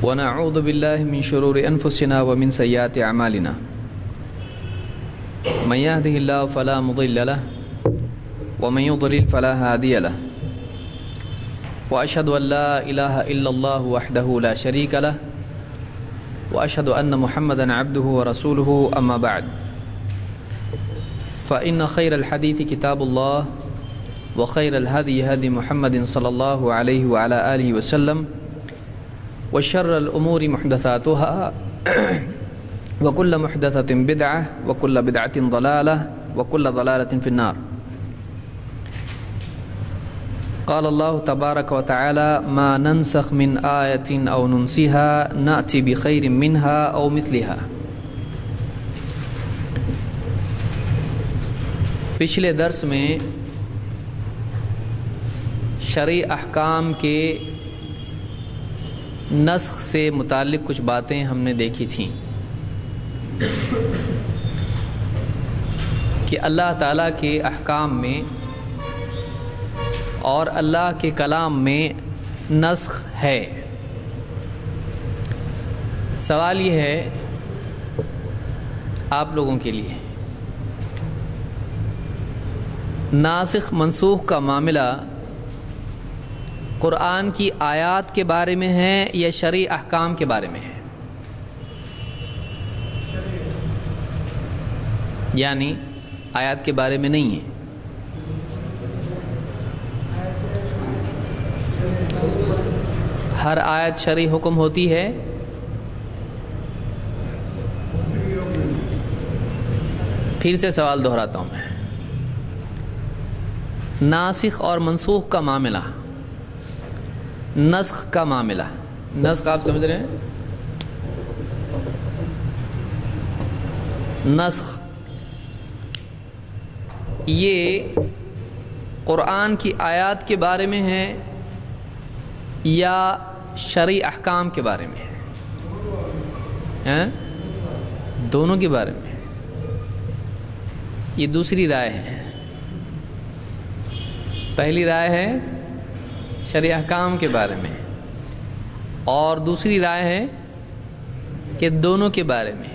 ونعوذ بالله من شرور أنفسنا ومن سيئات أعمالنا من يهده الله فلا مضل له ومن يضلل فلا هادي له وأشهد أن لا إله إلا الله وحده لا شريك له وأشهد أن محمدا عبده ورسوله أما بعد فإن خير الحديث كتاب الله وخير الهدي هدي محمد صلى الله عليه وعلى آله وسلم وشر الأمور محدثاتها وكل محدثة بدعة وكل بدعة ضلالة وكل ضلالة في النار. قال الله تبارك وتعالى ما ننسخ من آية أو ننسها نأتي بخير منها أو مثلها. پچھلے درس میں شرعی احکام کے نسخ سے متعلق کچھ باتیں ہم نے دیکھی تھیں کہ اللہ تعالیٰ کے احکام میں اور اللہ کے کلام میں نسخ ہے. سوال یہ ہے آپ لوگوں کے لیے، ناسخ منسوخ کا معاملہ قرآن کی آیات کے بارے میں ہے یا شرعی احکام کے بارے میں ہے؟ یعنی آیات کے بارے میں نہیں ہے. ہر آیت شرعی حکم ہوتی ہے؟ پھر سے سوال دہراتا ہوں میں. ناسخ اور منسوخ کا معاملہ، نسخ کا معاملہ، نسخ آپ سمجھ رہے ہیں؟ نسخ یہ قرآن کی آیات کے بارے میں ہے یا شرعی احکام کے بارے میں ہے؟ دونوں کے بارے میں. یہ دوسری رائے ہے. پہلی رائے ہے شرعی احکام کے بارے میں اور دوسری رائے ہے کہ دونوں کے بارے میں.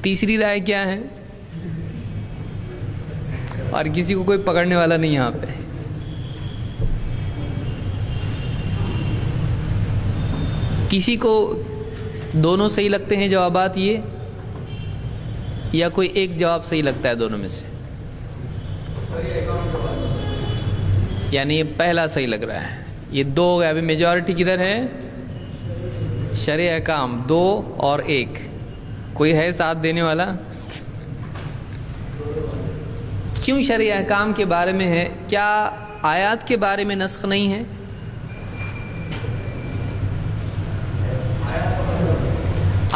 تیسری رائے کیا ہے؟ اور کسی کو کوئی پکڑنے والا نہیں یہاں پہ. کسی کو دونوں صحیح لگتے ہیں جوابات یہ، یا کوئی ایک جواب صحیح لگتا ہے دونوں میں سے؟ یعنی یہ پہلا صحیح لگ رہا ہے. یہ دو ہو گیا. ابھی میجورٹی کدھر ہے؟ شرعی احکام 2 اور 1. کوئی ہے ساتھ دینے والا؟ کیوں شرعی احکام کے بارے میں ہے؟ کیا آیات کے بارے میں نسخ نہیں ہے؟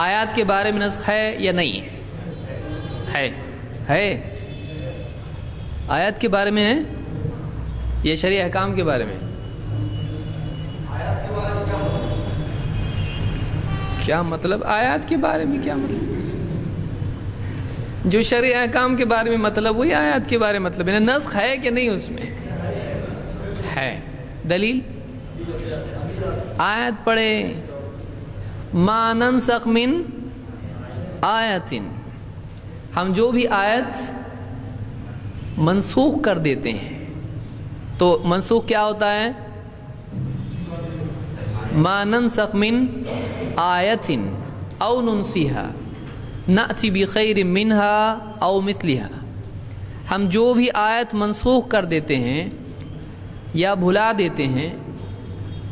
آیات کے بارے میں نسخ ہے یا نہیں ہے؟ ہے. آیات کے بارے میں ہے یا شرعی احکام کے بارے میں؟ کیا مطلب آیات کے بارے میں؟ کیا مطلب؟ جو شرعی احکام کے بارے میں مطلب وہی آیات کے بارے میں مطلب ہے. نسخ ہے کہ نہیں اس میں؟ ہے. دلیل آیت پڑھے. ما ننسخ من آیت، ہم جو بھی آیت منسوخ کر دیتے ہیں تو منسوخ کیا ہوتا ہے؟ ما ننسخ من آیت او ننسیہا نأتی بخیر منہا او مثلہا. ہم جو بھی آیت منسوخ کر دیتے ہیں یا بھلا دیتے ہیں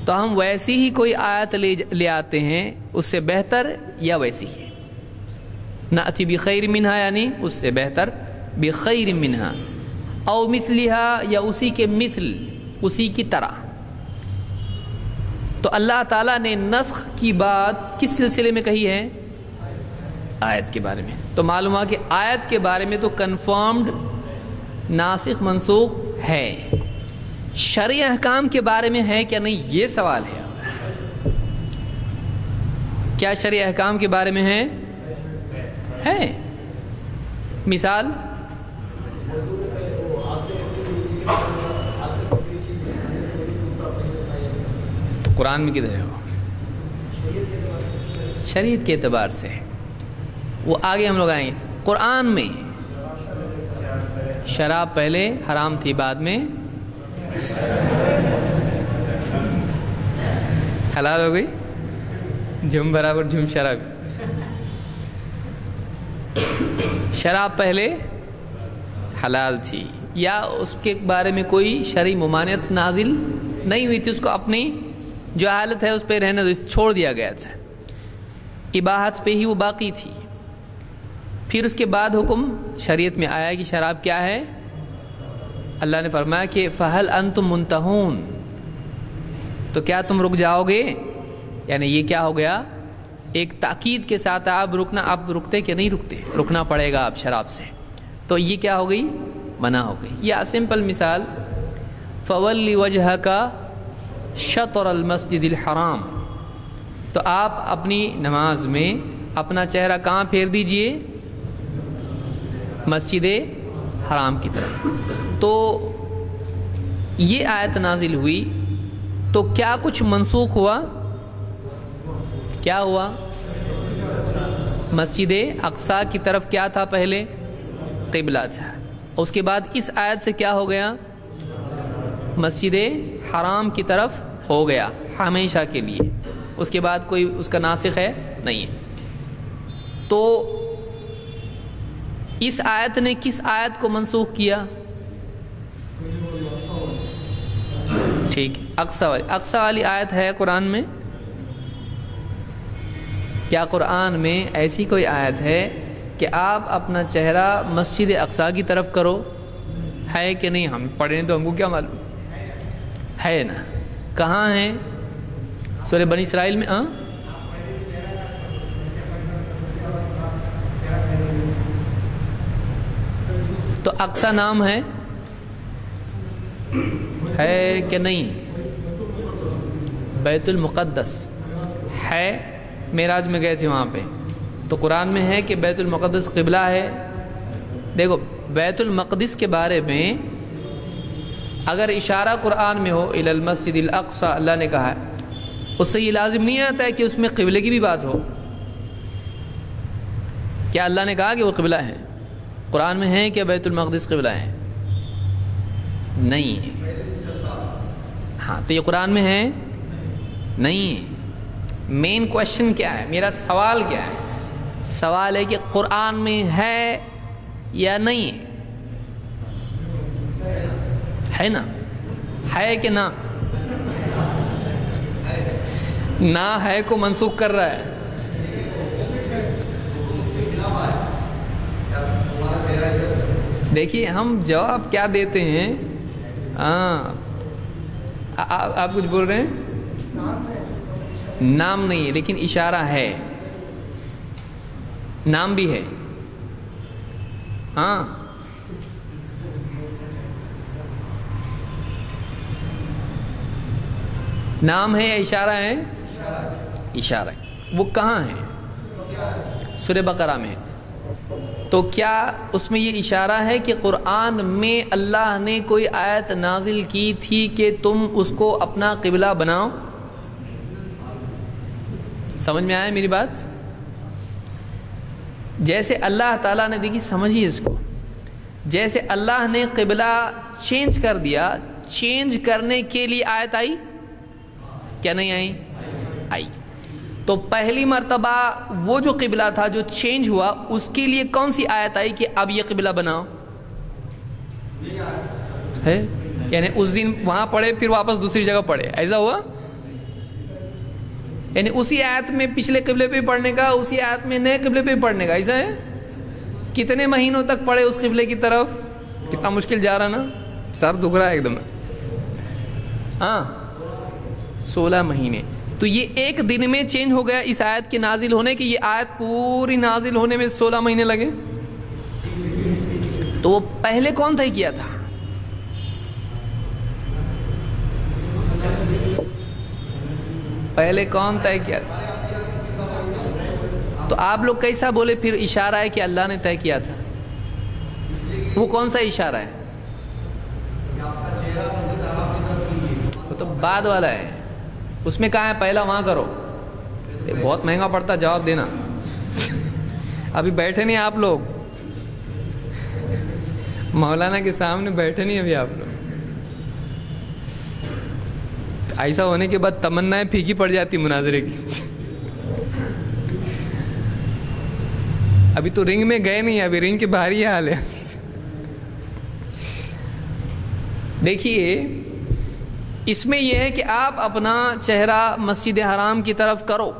تو ہم ویسی ہی کوئی آیت لے آتے ہیں اس سے بہتر یا ویسی ہی. نأتی بخیر منہا یعنی اس سے بہتر، بخیر منہا، او مثلہا یا اسی کے مثل، اسی کی طرح. تو اللہ تعالیٰ نے نسخ کی بات کس سلسلے میں کہی ہے؟ آیت کے بارے میں. تو معلوم ہوا کہ آیت کے بارے میں تو کنفرمڈ ناسخ منسوخ ہے. شرعی احکام کے بارے میں ہے کیا نہیں، یہ سوال ہے. کیا شرعی احکام کے بارے میں ہے؟ مثال قرآن میں کدھر ہے وہ؟ شریعت کے اعتبار سے وہ آگے ہم لوگ آئیں گے. قرآن میں شراب پہلے حرام تھی، بعد میں حلال ہو گئی. جم برابر جم شراب. شراب پہلے حلال تھی یا اس کے بارے میں کوئی شرعی ممانعت نازل نہیں ہوئی تھی، اس کو اپنی جو حالت ہے اس پہ رہنے دو، چھوڑ دیا گیا تھا، اباحت پہ ہی وہ باقی تھی. پھر اس کے بعد حکم شریعت میں آیا کہ شراب کیا ہے. اللہ نے فرمایا کہ فَهَلْ أَنْتُمْ مُنْتَهُونَ، تو کیا تم رک جاؤ گے. یعنی یہ کیا ہو گیا، ایک تاکید کے ساتھ آپ رکنا، آپ رکتے کہ نہیں رکتے، رکنا پڑے گا آپ شراب سے. تو یہ کیا ہو گئی، منع ہو گئی. یا سمپل مثال، فَوَلِّ وَجْهَكَ شَطْرَ الْمَسْجِدِ الْحَرَامِ، تو آپ اپنی نماز میں اپنا چہرہ کہاں پھیر دیجئے، مسجد حرام کی طرف. تو یہ آیت نازل ہوئی تو کیا کچھ منسوخ ہوا، کیا ہوا، مسجد اقصی کی طرف کیا تھا پہلے، قبلہ تھا. اس کے بعد اس آیت سے کیا ہو گیا، مسجد حرام کی طرف ہو گیا ہمیشہ کے لیے. اس کے بعد کوئی اس کا ناسخ ہے نہیں ہے. تو اس آیت نے کس آیت کو منسوخ کیا، ٹھیک، اقصی والی آیت ہے قرآن میں. کیا قرآن میں ایسی کوئی آیت ہے کہ آپ اپنا چہرہ مسجد اقصی کی طرف کرو، ہے کہ نہیں؟ ہم پڑھیں تو ہم کو کیا معلوم ہے نا. کہاں ہے، سورہ بنی اسرائیل میں. تو اقصی نام ہے کہ نہیں، بیت المقدس ہے. معراج میں گئے تھے وہاں پہ، تو قرآن میں ہے کہ بیت المقدس قبلہ ہے. دیکھو بیت المقدس کے بارے میں اگر اشارہ قرآن میں ہو الی المسجد الاقصی، اللہ نے کہا ہے، اس سے یہ لازم نہیں آتا ہے کہ اس میں قبلے کی بھی بات ہو. کیا اللہ نے کہا کہ وہ قبلہ ہے؟ قرآن میں ہے کہ بیت المقدس قبلہ ہے؟ نہیں ہے. ہاں تو یہ قرآن میں ہے نہیں ہے. مین کوشچن کیا ہے، میرا سوال کیا ہے، سوال ہے کہ قرآن میں ہے یا نہیں ہے نا، ہے کہ نہ، نہ ہے کو منسوخ کر رہا ہے. دیکھیے ہم جواب کیا دیتے ہیں. آپ کچھ بول رہے ہیں، نام نہیں ہے لیکن اشارہ ہے، نام بھی ہے. ہاں نام ہے یا اشارہ ہے، اشارہ ہے. وہ کہاں ہے، سورہ بقرہ میں. تو کیا اس میں یہ اشارہ ہے کہ قرآن میں اللہ نے کوئی آیت نازل کی تھی کہ تم اس کو اپنا قبلہ بناؤ؟ سمجھ میں آیا میری بات؟ جیسے اللہ تعالیٰ نے، دیکھی سمجھیے اس کو، جیسے اللہ نے قبلہ چینج کر دیا، چینج کرنے کے لیے آیت آئی کیا نہیں آئی؟ آئی. تو پہلی مرتبہ وہ جو قبلہ تھا جو چینج ہوا، اس کے لیے کون سی آیت آئی کہ اب یہ قبلہ بناؤ؟ ہے یعنی اس دن وہاں پڑھے پھر واپس دوسری جگہ پڑھے، ایسا ہوا؟ یعنی اسی آیت میں پچھلے قبلے پہ پڑھنے کا، اسی آیت میں نئے قبلے پہ پڑھنے کا، ایسا ہے؟ کتنے مہینوں تک پڑھے اس قبلے کی طرف؟ کتنا مشکل جا رہا نا، سر دکھ رہا ہے ایک دم. ہاں 16 مہینے. تو یہ ایک دن میں چینج ہو گیا اس آیت کے نازل ہونے کی، یہ آیت پوری نازل ہونے میں 16 مہینے لگے. تو وہ پہلے کون طے کیا تھا؟ پہلے کون طے کیا تھا؟ تو آپ لوگ کیسا بولے پھر اشارہ ہے کہ اللہ نے طے کیا تھا؟ وہ کون سا اشارہ ہے؟ وہ تو بعد والا ہے. اس میں کہاں ہے پہلا وہاں کرو. بہت مہنگا پڑتا جواب دینا. ابھی بیٹھے نہیں آپ لوگ, مولانا کے سامنے بیٹھے نہیں ابھی آپ لوگ. ایسا ہونے کے بعد تمنائیں پھیکی پڑ جاتی مناظرے کی. ابھی تو رنگ میں گئے نہیں, ابھی رنگ کے باہر ہی حال ہے. دیکھیے اس میں یہ ہے کہ آپ اپنا چہرہ مسجد حرام کی طرف کرو,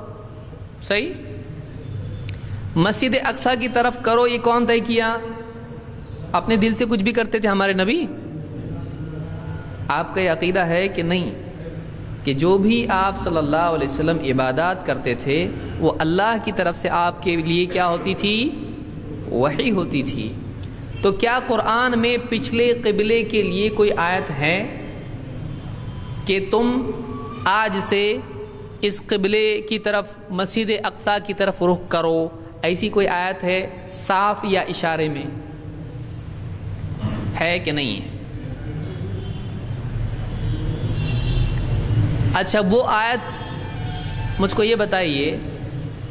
صحیح, مسجد اقصی کی طرف کرو. یہ کون طے کیا؟ اپنے دل سے کچھ بھی کرتے تھے ہمارے نبی؟ آپ کا یہ عقیدہ ہے کہ نہیں کہ جو بھی آپ صلی اللہ علیہ وسلم عبادات کرتے تھے وہ اللہ کی طرف سے آپ کے لیے کیا ہوتی تھی؟ وحی ہوتی تھی. تو کیا قرآن میں پچھلے قبلے کے لیے کوئی آیت ہے کہ تم آج سے اس قبلے کی طرف مسجد اقصی کی طرف رخ کرو؟ ایسی کوئی آیت ہے صاف یا اشارے میں؟ ہے کہ نہیں ہے؟ اچھا وہ آیت مجھ کو یہ بتائیے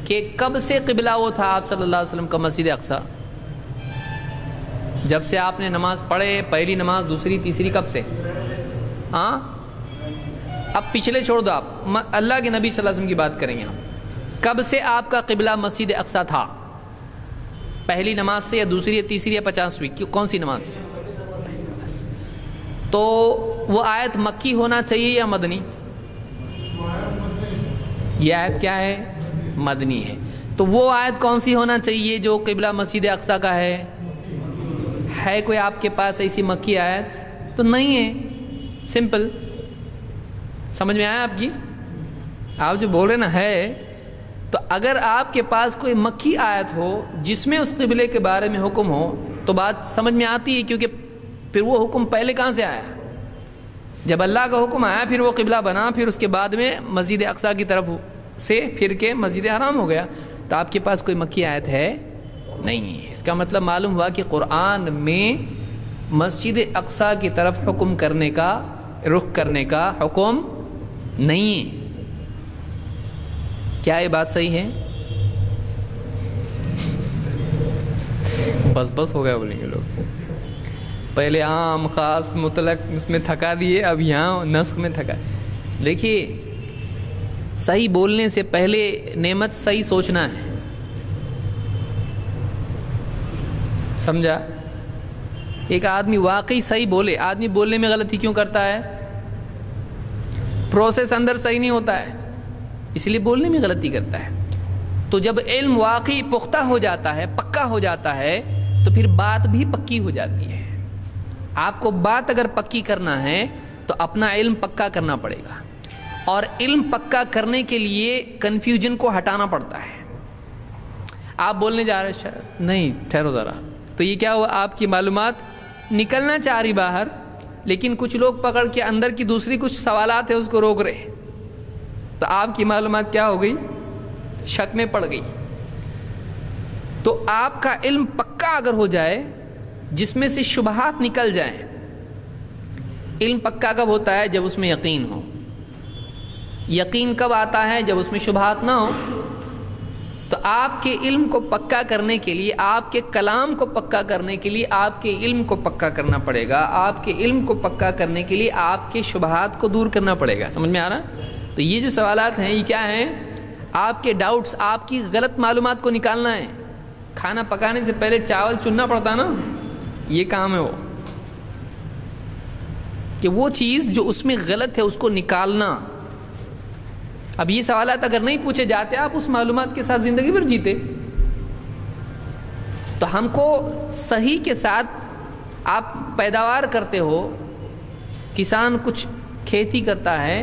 کہ کب سے قبلہ وہ تھا آپ صلی اللہ علیہ وسلم کا مسجد اقصی؟ جب سے آپ نے نماز پڑھے, پہلی نماز, دوسری, تیسری, کب سے؟ ہاں اب پچھلے چھوڑ دو, آپ اللہ کے نبی صلی اللہ علیہ وسلم کی بات کریں گے ہم. کب سے آپ کا قبلہ مسجد اقصی تھا؟ پہلی نماز سے یا دوسری یا تیسری یا 50ویں, کون سی نماز سے؟ تو وہ آیت مکی ہونا چاہیے یا مدنی؟ یہ آیت کیا ہے؟ مدنی ہے. تو وہ آیت کون سی ہونا چاہیے جو قبلہ مسجد اقصی کا ہے؟ ہے کوئی آپ کے پاس ایسی مکی آیت؟ تو نہیں ہے. سمپل. سمجھ میں آیا آپ کی؟ آپ جو بول رہے نا ہے, تو اگر آپ کے پاس کوئی مکی آیت ہو جس میں اس قبلے کے بارے میں حکم ہو تو بات سمجھ میں آتی ہے, کیونکہ پھر وہ حکم پہلے کہاں سے آیا؟ جب اللہ کا حکم آیا پھر وہ قبلہ بنا, پھر اس کے بعد میں مسجد اقصی کی طرف سے پھر کے مسجد حرام ہو گیا. تو آپ کے پاس کوئی مکی آیت ہے نہیں. اس کا مطلب معلوم ہوا کہ قرآن میں مسجد اقصی کی طرف حکم کرنے کا, رخ کرنے کا حکم نہیں ہے. کیا یہ بات صحیح ہے؟ بس بس ہو گیا بولیں گے لوگ. پہلے عام, خاص, مطلق اس میں تھکا دیے, اب یہاں نسخ میں تھکا. دیکھیے صحیح بولنے سے پہلے نعمت صحیح سوچنا ہے, سمجھا؟ ایک آدمی واقعی صحیح بولے, آدمی بولنے میں غلطی کیوں کرتا ہے؟ پروسیس اندر صحیح نہیں ہوتا ہے, اس لیے بولنے میں غلطی کرتا ہے. تو جب علم واقعی پختہ ہو جاتا ہے, پکا ہو جاتا ہے, تو پھر بات بھی پکی ہو جاتی ہے. آپ کو بات اگر پکی کرنا ہے تو اپنا علم پکا کرنا پڑے گا, اور علم پکا کرنے کے لیے کنفیوژن کو ہٹانا پڑتا ہے. آپ بولنے جا رہے شاید نہیں, ٹھہرو ذرا, تو یہ کیا ہوا؟ آپ کی معلومات نکلنا چاہ رہی باہر, لیکن کچھ لوگ پکڑ کے اندر کی دوسری کچھ سوالات ہیں اس کو روک رہے, تو آپ کی معلومات کیا ہو گئی؟ شک میں پڑ گئی. تو آپ کا علم پکا اگر ہو جائے جس میں سے شبہات نکل جائیں. علم پکا کب ہوتا ہے؟ جب اس میں یقین ہو. یقین کب آتا ہے؟ جب اس میں شبہات نہ ہو. تو آپ کے علم کو پکا کرنے کے لیے, آپ کے کلام کو پکا کرنے کے لیے آپ کے علم کو پکا کرنا پڑے گا. آپ کے علم کو پکا کرنے کے لیے آپ کے شبہات کو دور کرنا پڑے گا. سمجھ میں آ رہا ہے؟ تو یہ جو سوالات ہیں یہ کیا ہیں؟ آپ کے ڈاؤٹس, آپ کی غلط معلومات کو نکالنا ہے. کھانا پکانے سے پہلے چاول چننا پڑتا نا, یہ کام ہے وہ, کہ وہ چیز جو اس میں غلط ہے اس کو نکالنا. اب یہ سوالات اگر نہیں پوچھے جاتے, آپ اس معلومات کے ساتھ زندگی بھر جیتے. تو ہم کو صحیح کے ساتھ, آپ پیداوار کرتے ہو, کسان کچھ کھیتی کرتا ہے,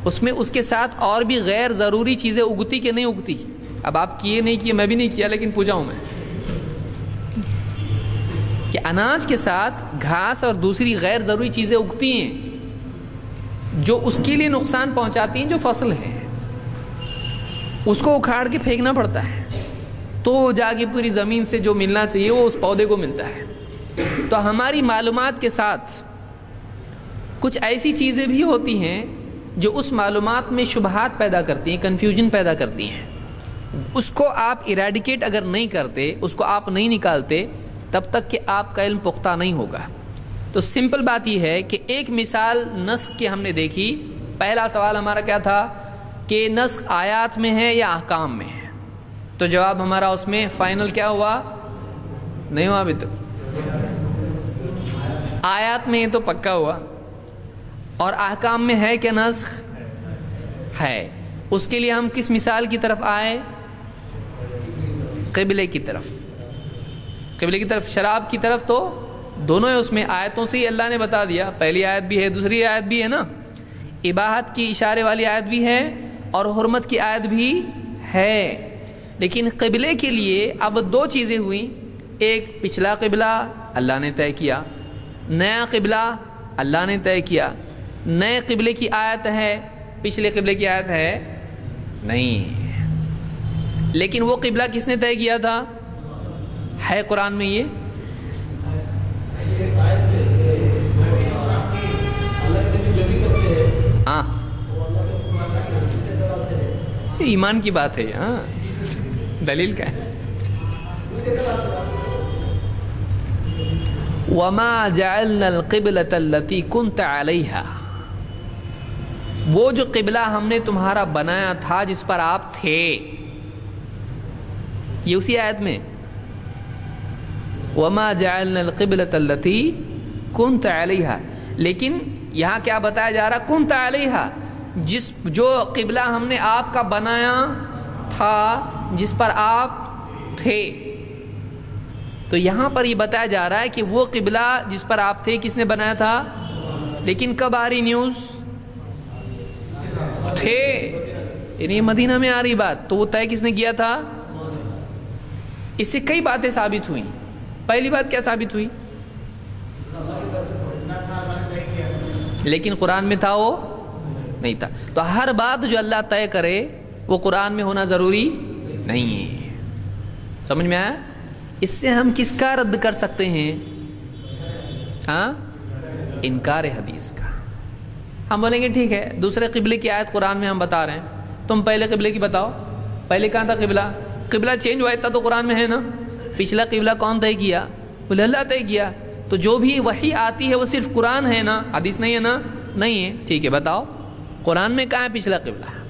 اس میں اس کے ساتھ اور بھی غیر ضروری چیزیں اگتی کہ نہیں اگتی؟ اب آپ کیے نہیں کیے, میں بھی نہیں کیا, لیکن پوچھا ہوں میں کہ اناج کے ساتھ گھاس اور دوسری غیر ضروری چیزیں اگتی ہیں جو اس کے لیے نقصان پہنچاتی ہیں. جو فصل ہے اس کو اکھاڑ کے پھینکنا پڑتا ہے, تو جا کے پوری زمین سے جو ملنا چاہیے وہ اس پودے کو ملتا ہے. تو ہماری معلومات کے ساتھ کچھ ایسی چیزیں بھی ہوتی ہیں جو اس معلومات میں شبہات پیدا کرتی ہیں, کنفیوژن پیدا کرتی ہیں. اس کو آپ ایریڈیکیٹ اگر نہیں کرتے، اس کو آپ نہیں نکالتے، تب تک کہ آپ کا علم پختہ نہیں ہوگا۔ تو سمپل بات یہ ہے کہ ایک مثال نسخ کی ہم نے دیکھی۔ پہلا سوال ہمارا کیا تھا کہ نسخ آیات میں ہے یا احکام میں ہے؟ تو جواب ہمارا اس میں فائنل کیا ہوا؟ نہیں ہوا ابھی تک۔ آیات میں تو پکا ہوا، اور احکام میں ہے کہ نسخ ہے؟ اس کے لیے ہم کس مثال کی طرف آئے؟ قبلے کی طرف۔ قبلے کی طرف، شراب کی طرف تو دونوں ہے، اس میں آیتوں سے ہی اللہ نے بتا دیا، پہلی آیت بھی ہے دوسری آیت بھی ہے نا، اباحت کی اشارے والی آیت بھی ہے اور حرمت کی آیت بھی ہے۔ لیکن قبلے کے لیے اب دو چیزیں ہوئیں، ایک پچھلا قبلہ اللہ نے طے کیا، نیا قبلہ اللہ نے طے کیا۔ نئے قبلے کی آیت ہے، پچھلے قبلے کی آیت ہے نہیں، لیکن وہ قبلہ کس نے طے کیا تھا؟ ہے قرآن میں یہ؟ ہاں، ایمان کی بات ہے، ہاں دلیل کیا ہے؟ وَمَا جَعَلْنَا الْقِبْلَةَ الَّتِي كُنْتَ عَلَيْهَا، وہ جو قبلہ ہم نے تمہارا بنایا تھا جس پر آپ تھے، یہ اسی آیت میں وَمَا جَعَلْنَا الْقِبْلَةَ الَّتِي كُنْتَ عَلَيْهَا، لیکن یہاں کیا بتایا جا رہا؟ كُنْتَ عَلَيْهَا، جو قبلہ ہم نے آپ کا بنایا تھا جس پر آپ تھے۔ تو یہاں پر یہ بتایا جا رہا ہے کہ وہ قبلہ جس پر آپ تھے کس نے بنایا تھا؟ لیکن کب آ رہی نیوز؟ تھے، یعنی مدینہ میں آ رہی بات، تو وہ طے کس نے کیا تھا؟ اس سے کئی باتیں ثابت ہوئیں۔ پہلی بات کیا ثابت ہوئی؟ لیکن قرآن میں تھا وہ نہیں تھا۔ تو ہر بات جو اللہ طے کرے وہ قرآن میں ہونا ضروری نہیں ہے۔ سمجھ میں آیا؟ اس سے ہم کس کا رد کر سکتے ہیں؟ ہاں، انکار حدیث کا۔ ہم بولیں گے ٹھیک ہے، دوسرے قبلے کی آیت قرآن میں ہم بتا رہے ہیں، تم پہلے قبلے کی بتاؤ۔ پہلے کہاں تھا قبلہ؟ قبلہ چینج ہوا تھا تو قرآن میں ہے نا۔ پچھلا قبلہ کون طے کیا؟ بولے اللہ طے کیا۔ تو جو بھی وحی آتی ہے وہ صرف قرآن ہے نا، حدیث نہیں ہے نا؟ نہیں ہے، ٹھیک ہے بتاؤ قرآن میں کہاں ہے پچھلا قبلہ؟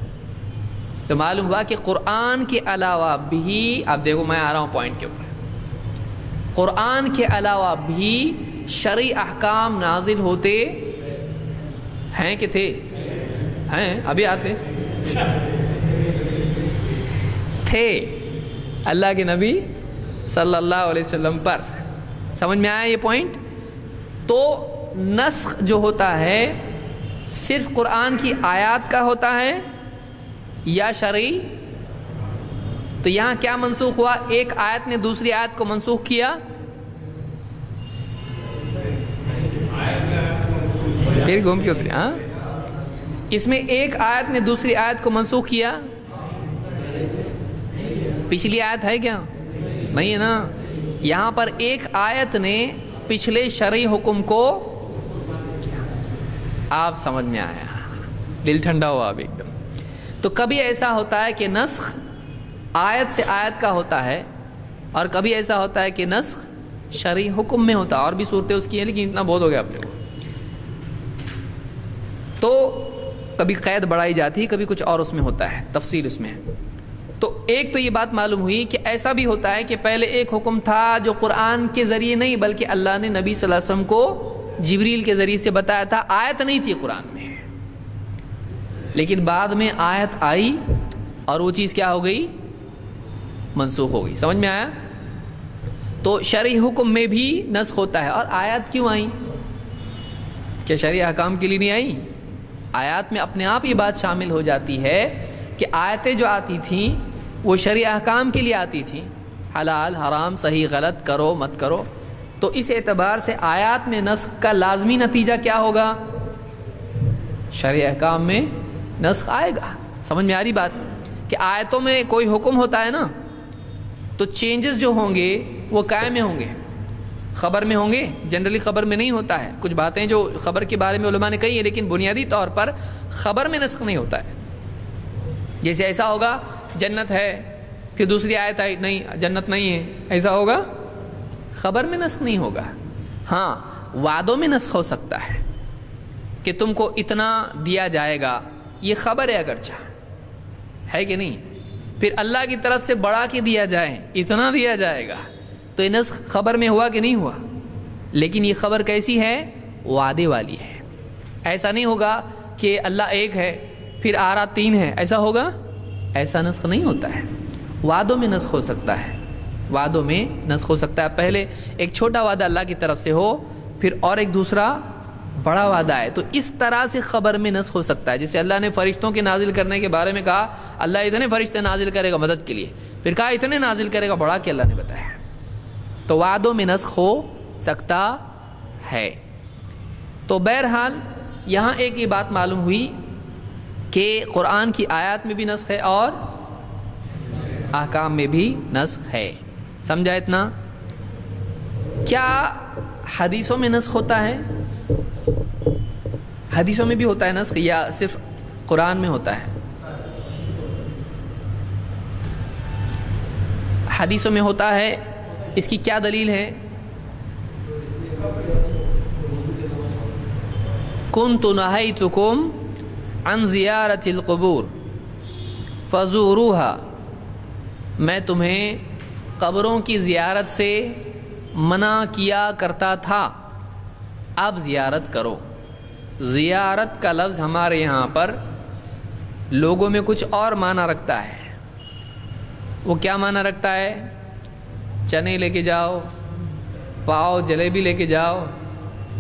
تو معلوم ہوا کہ قرآن کے علاوہ بھی، اب دیکھو میں آ رہا ہوں پوائنٹ کے اوپر، قرآن کے علاوہ بھی شرعی احکام نازل ہوتے ہیں کہ تھے؟ ہیں، ابھی آتے تھے اللہ کے نبی صلی اللہ علیہ وسلم پر۔ سمجھ میں آیا یہ پوائنٹ؟ تو نسخ جو ہوتا ہے صرف قرآن کی آیات کا ہوتا ہے یا شرعی؟ تو یہاں کیا منسوخ ہوا؟ ایک آیت نے دوسری آیت کو منسوخ کیا، پھر گھوم کے اترے۔ ہاں، اس میں ایک آیت نے دوسری آیت کو منسوخ کیا، پچھلی آیت ہے کیا؟ نہیں ہے نا۔ یہاں پر ایک آیت نے پچھلے شرعی حکم کو، آپ سمجھ میں آیا؟ دل ٹھنڈا ہوا اب ایک دم۔ تو کبھی ایسا ہوتا ہے کہ نسخ آیت سے آیت کا ہوتا ہے، اور کبھی ایسا ہوتا ہے کہ نسخ شرعی حکم میں ہوتا ہے۔ اور بھی صورتیں اس کی ہیں لیکن اتنا بہت ہو گیا آپ لوگوں کو۔ تو کبھی قید بڑھائی جاتی ہے، کبھی کچھ اور اس میں ہوتا ہے، تفصیل اس میں ہے۔ تو ایک تو یہ بات معلوم ہوئی کہ ایسا بھی ہوتا ہے کہ پہلے ایک حکم تھا جو قرآن کے ذریعے نہیں بلکہ اللہ نے نبی صلی اللہ علیہ وسلم کو جبریل کے ذریعے سے بتایا تھا، آیت نہیں تھی قرآن میں، لیکن بعد میں آیت آئی اور وہ چیز کیا ہو گئی؟ منسوخ ہو گئی۔ سمجھ میں آیا؟ تو شرعی حکم میں بھی نسخ ہوتا ہے۔ اور آیات کیوں آئیں؟ کیا شرعی احکام کے لیے نہیں آئی؟ آیات میں اپنے آپ یہ بات شامل ہو جاتی ہے کہ آیتیں جو آتی تھیں وہ شرعی احکام کے لیے آتی تھیں، حلال حرام صحیح غلط کرو مت کرو۔ تو اس اعتبار سے آیات میں نسخ کا لازمی نتیجہ کیا ہوگا؟ شرعی احکام میں نسخ آئے گا۔ سمجھ میں آ رہی بات؟ کہ آیتوں میں کوئی حکم ہوتا ہے نا تو چینجز جو ہوں گے وہ قائم میں ہوں گے، خبر میں ہوں گے، جنرلی خبر میں نہیں ہوتا ہے۔ کچھ باتیں جو خبر کے بارے میں علماء نے کہی ہیں لیکن بنیادی طور پر خبر میں نسخ نہیں ہوتا ہے۔ جیسے ایسا ہوگا جنت ہے پھر دوسری آیت آئی نہیں جنت نہیں ہے، ایسا ہوگا؟ خبر میں نسخ نہیں ہوگا. ہاں وعدوں میں نسخ ہو سکتا ہے کہ تم کو اتنا دیا جائے گا، یہ خبر ہے اگرچہ، ہے کہ نہیں؟ پھر اللہ کی طرف سے بڑھا کے دیا جائے، اتنا دیا جائے گا، تو یہ نسخ خبر میں ہوا کہ نہیں ہوا؟ لیکن یہ خبر کیسی ہے؟ وعدے والی ہے. ایسا نہیں ہوگا کہ اللہ ایک ہے پھر آ رہا 3 ہے، ایسا ہوگا؟ ایسا نسخ نہیں ہوتا ہے. وعدوں میں نسخ ہو سکتا ہے، وعدوں میں نسخ ہو سکتا ہے. پہلے ایک چھوٹا وعدہ اللہ کی طرف سے ہو، پھر اور ایک دوسرا بڑا وعدہ ہے، تو اس طرح سے خبر میں نسخ ہو سکتا ہے. جسے اللہ نے فرشتوں کے نازل کرنے کے بارے میں کہا اللہ اتنے فرشتے نازل کرے گا مدد کے لیے، پھر کہا اتنے نازل کرے گا بڑھا کے اللہ نے بتایا. تو وعدوں میں نسخ ہو سکتا ہے. تو بہرحال یہاں ایک یہ بات معلوم ہوئی کہ قرآن کی آیات میں بھی نسخ ہے اور احکام میں بھی نسخ ہے. سمجھا اتنا؟ کیا حدیثوں میں نسخ ہوتا ہے؟ حدیثوں میں بھی ہوتا ہے نسخ یا صرف قرآن میں ہوتا ہے؟ حدیثوں میں ہوتا ہے. اس کی کیا دلیل ہے؟ کنت نہیتکم عن زیارت القبور فزوروها، میں تمہیں قبروں کی زیارت سے منع کیا کرتا تھا، اب زیارت کرو. زیارت کا لفظ ہمارے یہاں پر لوگوں میں کچھ اور معنی رکھتا ہے. وہ کیا معنی رکھتا ہے؟ چنے لے کے جاؤ، پاؤ جلیبی لے کے جاؤ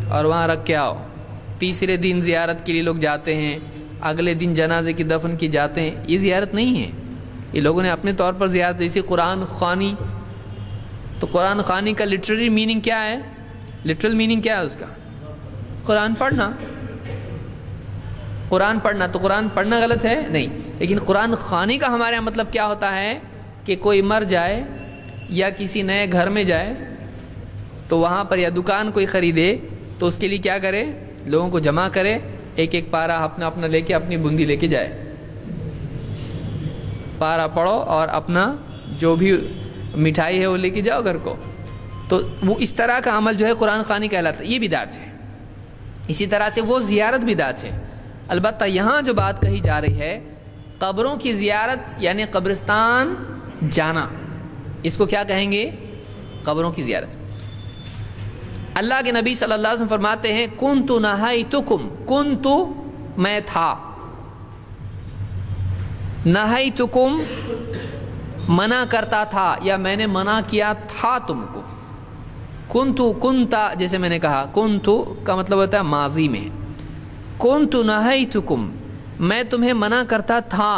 اور وہاں رکھ کے آؤ. تیسرے دن زیارت کے لیے لوگ جاتے ہیں، اگلے دن جنازے کی دفن کی جاتے ہیں. یہ زیارت نہیں ہے، یہ لوگوں نے اپنے طور پر زیارت. جیسے قرآن خوانی، تو قرآن خوانی کا لٹرری میننگ کیا ہے؟ لٹرل میننگ کیا ہے اس کا؟ قرآن پڑھنا. قرآن پڑھنا، تو قرآن پڑھنا غلط ہے؟ نہیں. لیکن قرآن خوانی کا ہمارے یہاں مطلب کیا ہوتا ہے کہ کوئی مر جائے یا کسی نئے گھر میں جائے تو وہاں پر یا دکان کوئی خریدے تو اس کے لیے کیا کرے؟ لوگوں کو جمع کرے، ایک ایک پارا اپنا اپنا لے کے اپنی بندی لے کے جائے، پارا پڑھو اور اپنا جو بھی مٹھائی ہے وہ لے کے جاؤ گھر کو. تو وہ اس طرح کا عمل جو ہے قرآن خوانی کہلاتا ہے، یہ بدعت ہے. اسی طرح سے وہ زیارت بدعت ہے. البتہ یہاں جو بات کہی جا رہی ہے قبروں کی زیارت یعنی قبرستان جانا، اس کو کیا کہیں گے؟ قبروں کی زیارت. اللہ کے نبی صلی اللہ علیہ وسلم فرماتے ہیں کنت نہیتکم، کنت میں تھا، نہیتکم منع کرتا تھا یا میں نے منع کیا تھا تم کو. کنتو کنتا جیسے میں نے کہا، کنتو کا مطلب ہوتا ہے ماضی میں. کنتو نہیتکم میں تمہیں منع کرتا تھا،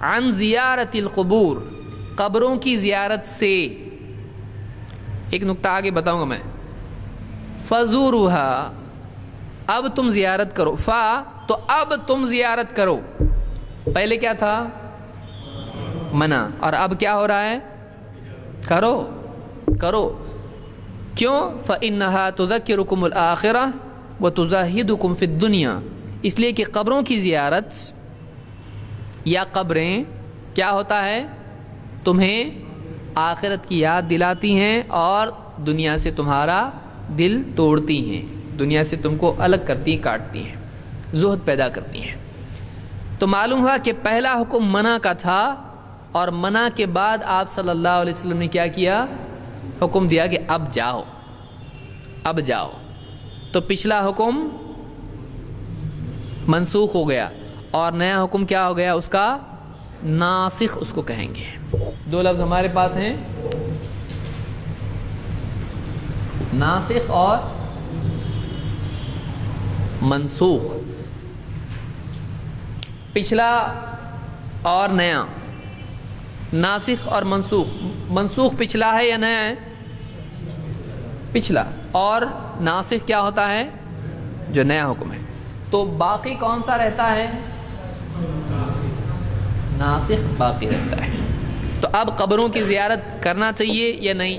عن زیارت القبور قبروں کی زیارت سے. ایک نقطہ آگے بتاؤں گا میں. فزوروها اب تم زیارت کرو. فا تو اب تم زیارت کرو. پہلے کیا تھا؟ منع. اور اب کیا ہو رہا ہے؟ کرو کرو. کیوں؟ فإنها تذکرکم الآخرہ وتزہدکم فی الدنیا. اس لیے کہ قبروں کی زیارت یا قبریں کیا ہوتا ہے؟ تمہیں آخرت کی یاد دلاتی ہیں اور دنیا سے تمہارا دل توڑتی ہیں، دنیا سے تم کو الگ کرتی ہیں، کاٹتی ہیں، زہد پیدا کرتی ہیں. تو معلوم ہوا کہ پہلا حکم منع کا تھا اور منع کے بعد آپ صلی اللہ علیہ وسلم نے کیا کیا؟ حکم دیا کہ اب جاؤ، اب جاؤ. تو پچھلا حکم منسوخ ہو گیا اور نیا حکم کیا ہو گیا؟ اس کا ناسخ اس کو کہیں گے. دو لفظ ہمارے پاس ہیں، ناسخ اور منسوخ. پچھلا اور نیا، ناسخ اور منسوخ. منسوخ پچھلا ہے یا نیا ہے؟ پچھلا. اور ناسخ کیا ہوتا ہے؟ جو نیا حکم ہے. تو باقی کون سا رہتا ہے؟ ناسخ باقی رہتا ہے. تو اب قبروں کی زیارت کرنا چاہیے یا نہیں؟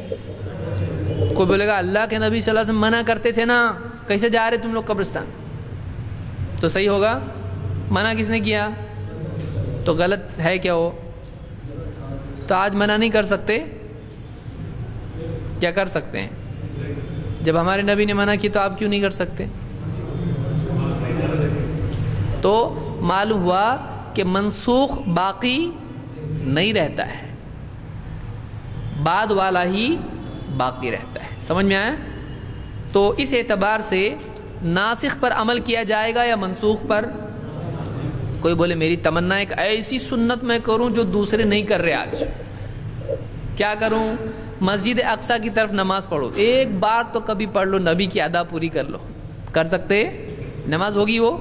کوئی بولے گا اللہ کے نبی صلی اللہ علیہ وسلم منع کرتے تھے نا، کیسے جا رہے تم لوگ قبرستان؟ تو صحیح ہوگا؟ منع کس نے کیا؟ تو غلط ہے کیا وہ؟ تو آج منع نہیں کر سکتے؟ کیا کر سکتے ہیں؟ جب ہمارے نبی نے منع کی تو آپ کیوں نہیں کر سکتے؟ تو معلوم ہوا کہ منسوخ باقی نہیں رہتا ہے، بعد والا ہی باقی رہتا ہے۔ سمجھ میں آیا؟ تو اس اعتبار سے ناسخ پر عمل کیا جائے گا یا منسوخ پر؟ کوئی بولے میری تمنا ایک ایسی سنت میں کروں جو دوسرے نہیں کر رہے، آج کیا کروں؟ مسجد اقصی کی طرف نماز پڑھو، ایک بار تو کبھی پڑھ لو، نبی کی ادا پوری کر لو۔ کر سکتے؟ نماز ہوگی وہ،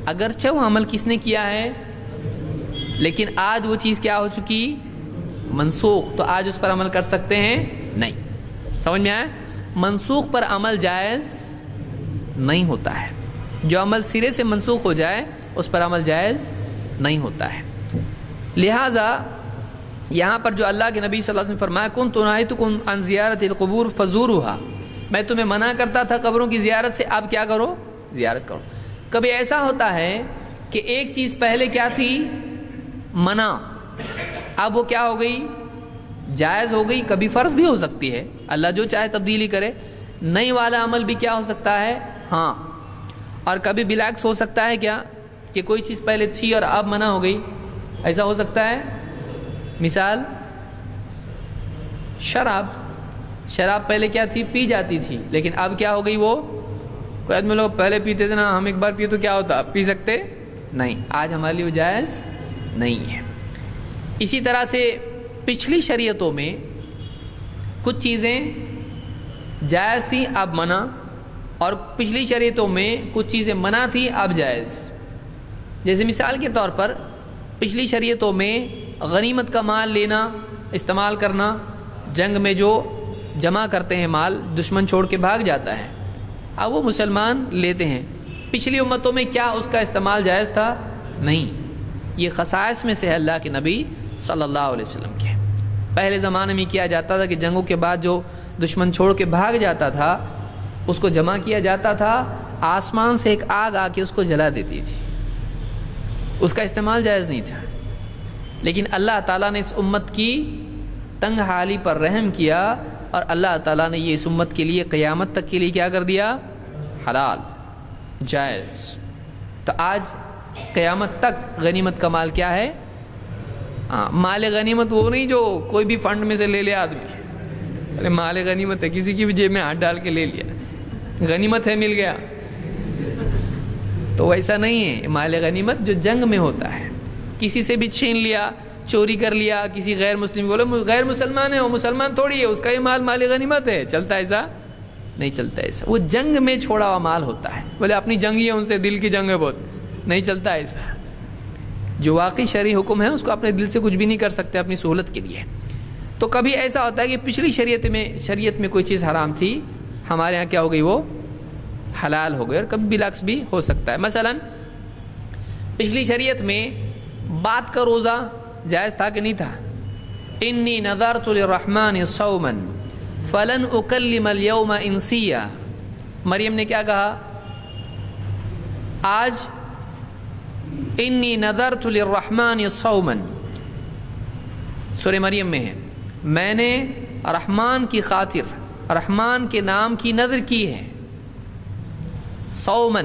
اگرچہ وہ عمل کس نے کیا ہے، لیکن آج وہ چیز کیا ہو چکی؟ منسوخ۔ تو آج اس پر عمل کر سکتے ہیں؟ نہیں۔ سمجھ میں آیا؟ منسوخ پر عمل جائز نہیں ہوتا ہے، جو عمل سرے سے منسوخ ہو جائے اس پر عمل جائز نہیں ہوتا ہے۔ لہٰذا یہاں پر جو اللہ کے نبی صلی اللہ علیہ وسلم فرمایا کن تو نہیتکم عن زیارت القبور فزوروها، میں تمہیں منع کرتا تھا قبروں کی زیارت سے، اب کیا کرو؟ زیارت کرو۔ کبھی ایسا ہوتا ہے کہ ایک چیز پہلے کیا تھی؟ منع، اب وہ کیا ہو گئی؟ جائز ہو گئی۔ کبھی فرض بھی ہو سکتی ہے، اللہ جو چاہے تبدیلی کرے، نئی والا عمل بھی کیا ہو سکتا ہے؟ ہاں۔ اور کبھی بالعکس ہو سکتا ہے کیا کہ کوئی چیز پہلے تھی اور اب منع ہو گئی، ایسا ہو سکتا ہے۔ مثال شراب پہلے کیا تھی؟ پی جاتی تھی، لیکن اب کیا ہو گئی؟ وہ کوئی آدمی لوگ پہلے پیتے تھے نا، ہم ایک بار پیے تو کیا ہوتا؟ پی سکتے نہیں، آج ہمارے لیے وہ جائز نہیں ہے۔ اسی طرح سے پچھلی شریعتوں میں کچھ چیزیں جائز تھیں اب منع، اور پچھلی شریعتوں میں کچھ چیزیں منع تھی اب جائز۔ جیسے مثال کے طور پر پچھلی شریعتوں میں غنیمت کا مال لینا، استعمال کرنا، جنگ میں جو جمع کرتے ہیں مال، دشمن چھوڑ کے بھاگ جاتا ہے، اب وہ مسلمان لیتے ہیں۔ پچھلی امتوں میں کیا اس کا استعمال جائز تھا؟ نہیں۔ یہ خصائص میں سے ہے اللہ کے نبی صلی اللہ علیہ وسلم کے۔ پہلے زمانے میں کیا جاتا تھا کہ جنگوں کے بعد جو دشمن چھوڑ کے بھاگ جاتا تھا اس کو جمع کیا جاتا تھا، آسمان سے ایک آگ آ کے اس کو جلا دیتی تھی، اس کا استعمال جائز نہیں تھا۔ لیکن اللہ تعالیٰ نے اس امت کی تنگ حالی پر رحم کیا، اور اللہ تعالیٰ نے یہ اس امت کے لیے قیامت تک کے لیے کیا کر دیا؟ حلال، جائز۔ تو آج قیامت تک غنیمت کا مال کیا ہے؟ مال غنیمت وہ نہیں جو کوئی بھی فنڈ میں سے لے لیا آدمی، ارے مال غنیمت ہے کسی کی بھی جیب میں ہاتھ ڈال کے لے لیا، غنیمت ہے مل گیا، تو ویسا نہیں ہے۔ مال غنیمت جو جنگ میں ہوتا ہے، کسی سے بھی چھین لیا، چوری کر لیا، کسی غیر مسلم بولے غیر مسلمان ہے، وہ مسلمان تھوڑی ہے، اس کا یہ مال غنیمت ہے، چلتا ایسا نہیں چلتا ایسا۔ وہ جنگ میں چھوڑا ہوا مال ہوتا ہے، بولے اپنی جنگ ہی ہے، ان سے دل کی جنگ ہے بہت، نہیں چلتا ایسا۔ جو واقعی شرعی حکم ہے اس کو اپنے دل سے کچھ بھی نہیں کر سکتے اپنی سہولت کے لیے۔ تو کبھی ایسا ہوتا ہے کہ پچھلی شریعت میں کوئی چیز حرام تھی، ہمارے ہاں کیا ہو گئی؟ وہ حلال ہو گئی، اور کبھی بالعکس بھی ہو سکتا ہے۔ مثلا پچھلی شریعت میں بات کا روزہ جائز تھا کہ نہیں تھا؟ انی نذرت للرحمن صوما فلن اکلم اليوم انسیا، مریم نے کیا کہا؟ آج انی نذرت للرحمن صوما، سورہ مریم میں ہے، میں نے رحمان کی خاطر، رحمان کے نام کی نذر کی ہے، صوما،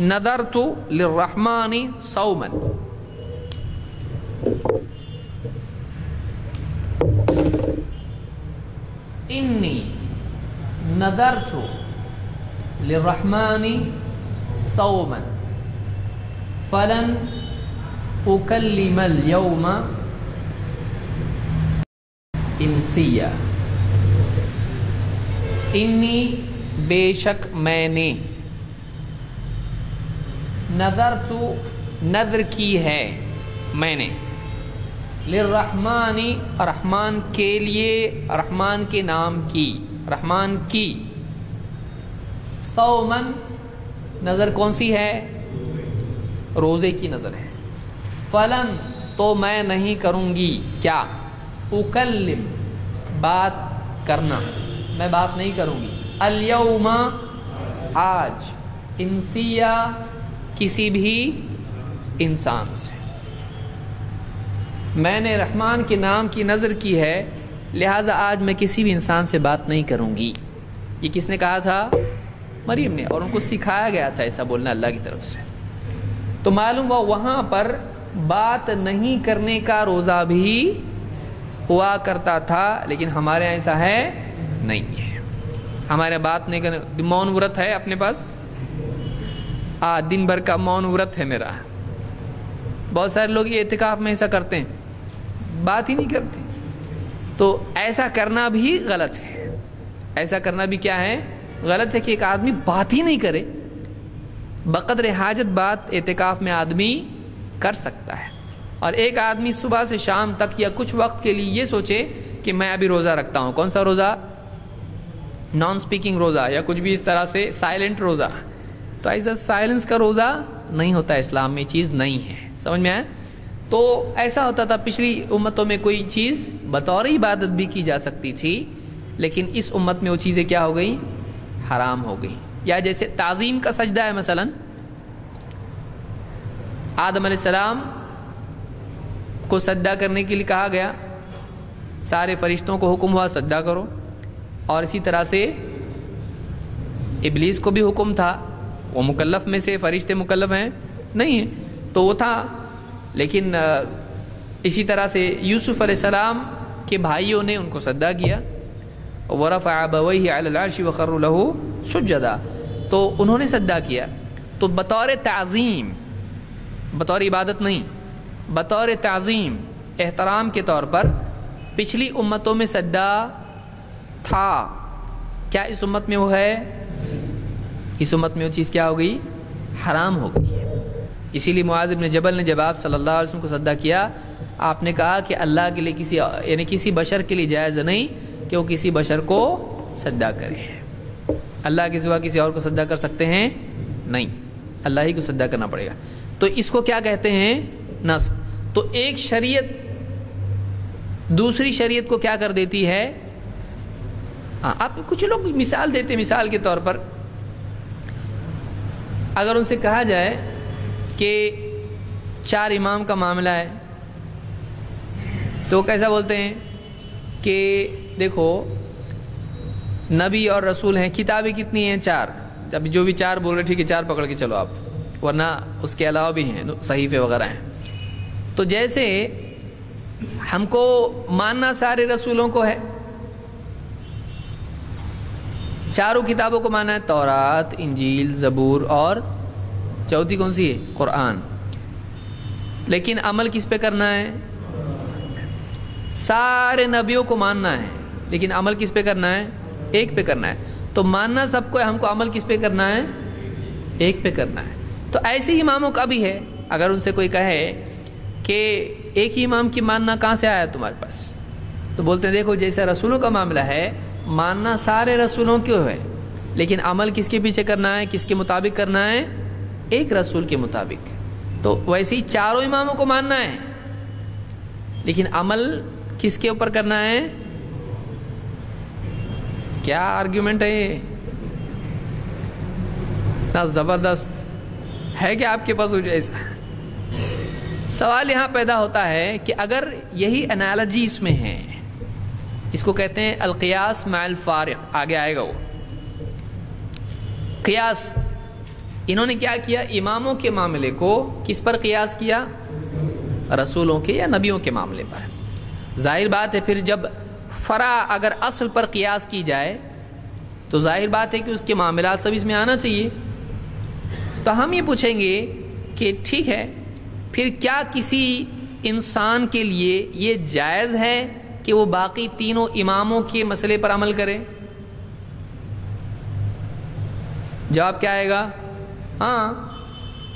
نذرت للرحمن صوما۔ انی نذرت للرحمن صوما فلن اکلم اليوم انسیا، انی بے شک میں نے، نذرت نذر کی ہے میں نے، للرحمن رحمان کے لیے، رحمان کے نام کی، رحمان کی، صومن نظر کون سی ہے؟ روزے کی نظر ہے، فلن تو میں نہیں کروں گی، کیا؟ اکلم بات کرنا، میں بات نہیں کروں گی، الیوم آج، انسیا، کسی بھی انسان سے۔ میں نے رحمان کے نام کی نظر کی ہے، لہٰذا آج میں کسی بھی انسان سے بات نہیں کروں گی. یہ کس نے کہا تھا؟ مریم نے. اور ان کو سکھایا گیا تھا ایسا بولنا اللہ کی طرف سے. تو معلوم ہوا وہاں پر بات نہیں کرنے کا روزہ بھی ہوا کرتا تھا، لیکن ہمارے یہاں ایسا ہے نہیں ہے. ہمارے بات نہیں کرنے، مون ورت ہے اپنے پاس، دن بھر کا مون ورت ہے میرا. بہت سارے لوگ یہ اعتکاف میں ایسا کرتے ہیں، بات ہی نہیں کرتے. تو ایسا کرنا بھی غلط ہے. ایسا کرنا بھی کیا ہے؟ غلط ہے کہ ایک آدمی بات ہی نہیں کرے. بقدر حاجت بات اعتکاف میں آدمی کر سکتا ہے. اور ایک آدمی صبح سے شام تک یا کچھ وقت کے لیے یہ سوچے کہ میں ابھی روزہ رکھتا ہوں. کون سا روزہ؟ نان سپیکنگ روزہ یا کچھ بھی اس طرح سے سائلنٹ روزہ. تو ایسا سائلنس کا روزہ نہیں ہوتا اسلام میں، چیز نہیں ہے. سمجھ میں آیا؟ تو ایسا ہوتا تھا پچھلی امتوں میں کوئی چیز بطور عبادت بھی کی جا سکتی تھی، لیکن اس امت میں وہ چیزیں کیا ہو گئی؟ حرام ہو گئی. یا جیسے تعظیم کا سجدہ ہے، مثلا آدم علیہ السلام کو سجدہ کرنے کے لیے کہا گیا، سارے فرشتوں کو حکم ہوا سجدہ کرو. اور اسی طرح سے ابلیس کو بھی حکم تھا. وہ مکلف میں سے، فرشتے مکلف ہیں نہیں ہیں تو وہ تھا. لیکن اسی طرح سے یوسف علیہ السلام کے بھائیوں نے ان کو سجدہ کیا. وَرَفَعَ أَبَوَيْهِ عَلَى الْعَرْشِ وَخَرُّوا لَهُ سُجَّدًا. تو انہوں نے سجدہ کیا. تو بطور تعظیم، بطور عبادت نہیں، بطور تعظیم احترام کے طور پر پچھلی امتوں میں سجدہ تھا. کیا اس امت میں وہ ہے؟ اس امت میں وہ چیز کیا ہو گئی؟ حرام ہو گئی. اسی لیے معاذ بن جبل نے جب آپ صلی اللہ علیہ وسلم کو سجدہ کیا، آپ نے کہا کہ اللہ کے لیے کسی بشر کے لیے جائز نہیں کہ وہ کسی بشر کو سجدہ کرے. اللہ کے سوا کسی اور کو سجدہ کر سکتے ہیں؟ نہیں، اللہ ہی کو سجدہ کرنا پڑے گا. تو اس کو کیا کہتے ہیں؟ نسخ. تو ایک شریعت دوسری شریعت کو کیا کر دیتی ہے؟ آپ کچھ لوگ مثال دیتے ہیں. مثال کے طور پر اگر ان سے کہا جائے کہ 4 امام کا معاملہ ہے تو کیسا بولتے ہیں کہ دیکھو نبی اور رسول ہیں، کتابیں کتنی ہیں؟ 4. جب جو بھی 4 بول رہے ٹھیک ہے 4 پکڑ کے چلو آپ، ورنہ اس کے علاوہ بھی ہیں صحیفے وغیرہ ہیں. تو جیسے ہم کو ماننا سارے رسولوں کو ہے، 4 کتابوں کو ماننا ہے، تورات، انجیل، زبور اور چوتھی کون سی ہے؟ قرآن. لیکن عمل کس پہ کرنا ہے؟ سارے نبیوں کو ماننا ہے، لیکن عمل کس پہ کرنا ہے؟ ایک پہ کرنا ہے. تو ماننا سب کو ہے، ہم کو عمل کس پہ کرنا ہے؟ ایک پہ کرنا ہے. تو ایسے ہی اماموں کا بھی ہے. اگر ان سے کوئی کہے کہ ایک ہی امام کی ماننا کہاں سے آیا تمہارے پاس، تو بولتے ہیں دیکھو جیسے رسولوں کا معاملہ ہے، ماننا سارے رسولوں کیوں ہے، لیکن عمل کس کے پیچھے کرنا ہے؟ کس کے مطابق کرنا ہے؟ ایک رسول کے مطابق. تو ویسے ہی 4 اماموں کو ماننا ہے، لیکن عمل کس کے اوپر کرنا ہے؟ کیا آرگیومنٹ ہے یہ؟ اتنا زبردست ہے کہ آپ کے پاس ہو جائے ایسا. سوال یہاں پیدا ہوتا ہے کہ اگر یہی انالوجی اس میں ہے، اس کو کہتے ہیں القیاس مع الفارق، آگے آئے گا وہ قیاس. انہوں نے کیا کیا؟ اماموں کے معاملے کو کس پر قیاس کیا؟ رسولوں کے یا نبیوں کے معاملے پر. ظاہر بات ہے پھر جب فرع اگر اصل پر قیاس کی جائے تو ظاہر بات ہے کہ اس کے معاملات سب اس میں آنا چاہیے. تو ہم یہ پوچھیں گے کہ ٹھیک ہے، پھر کیا کسی انسان کے لیے یہ جائز ہے کہ وہ باقی تینوں اماموں کے مسئلے پر عمل کرے؟ جواب کیا آئے گا؟ ہاں،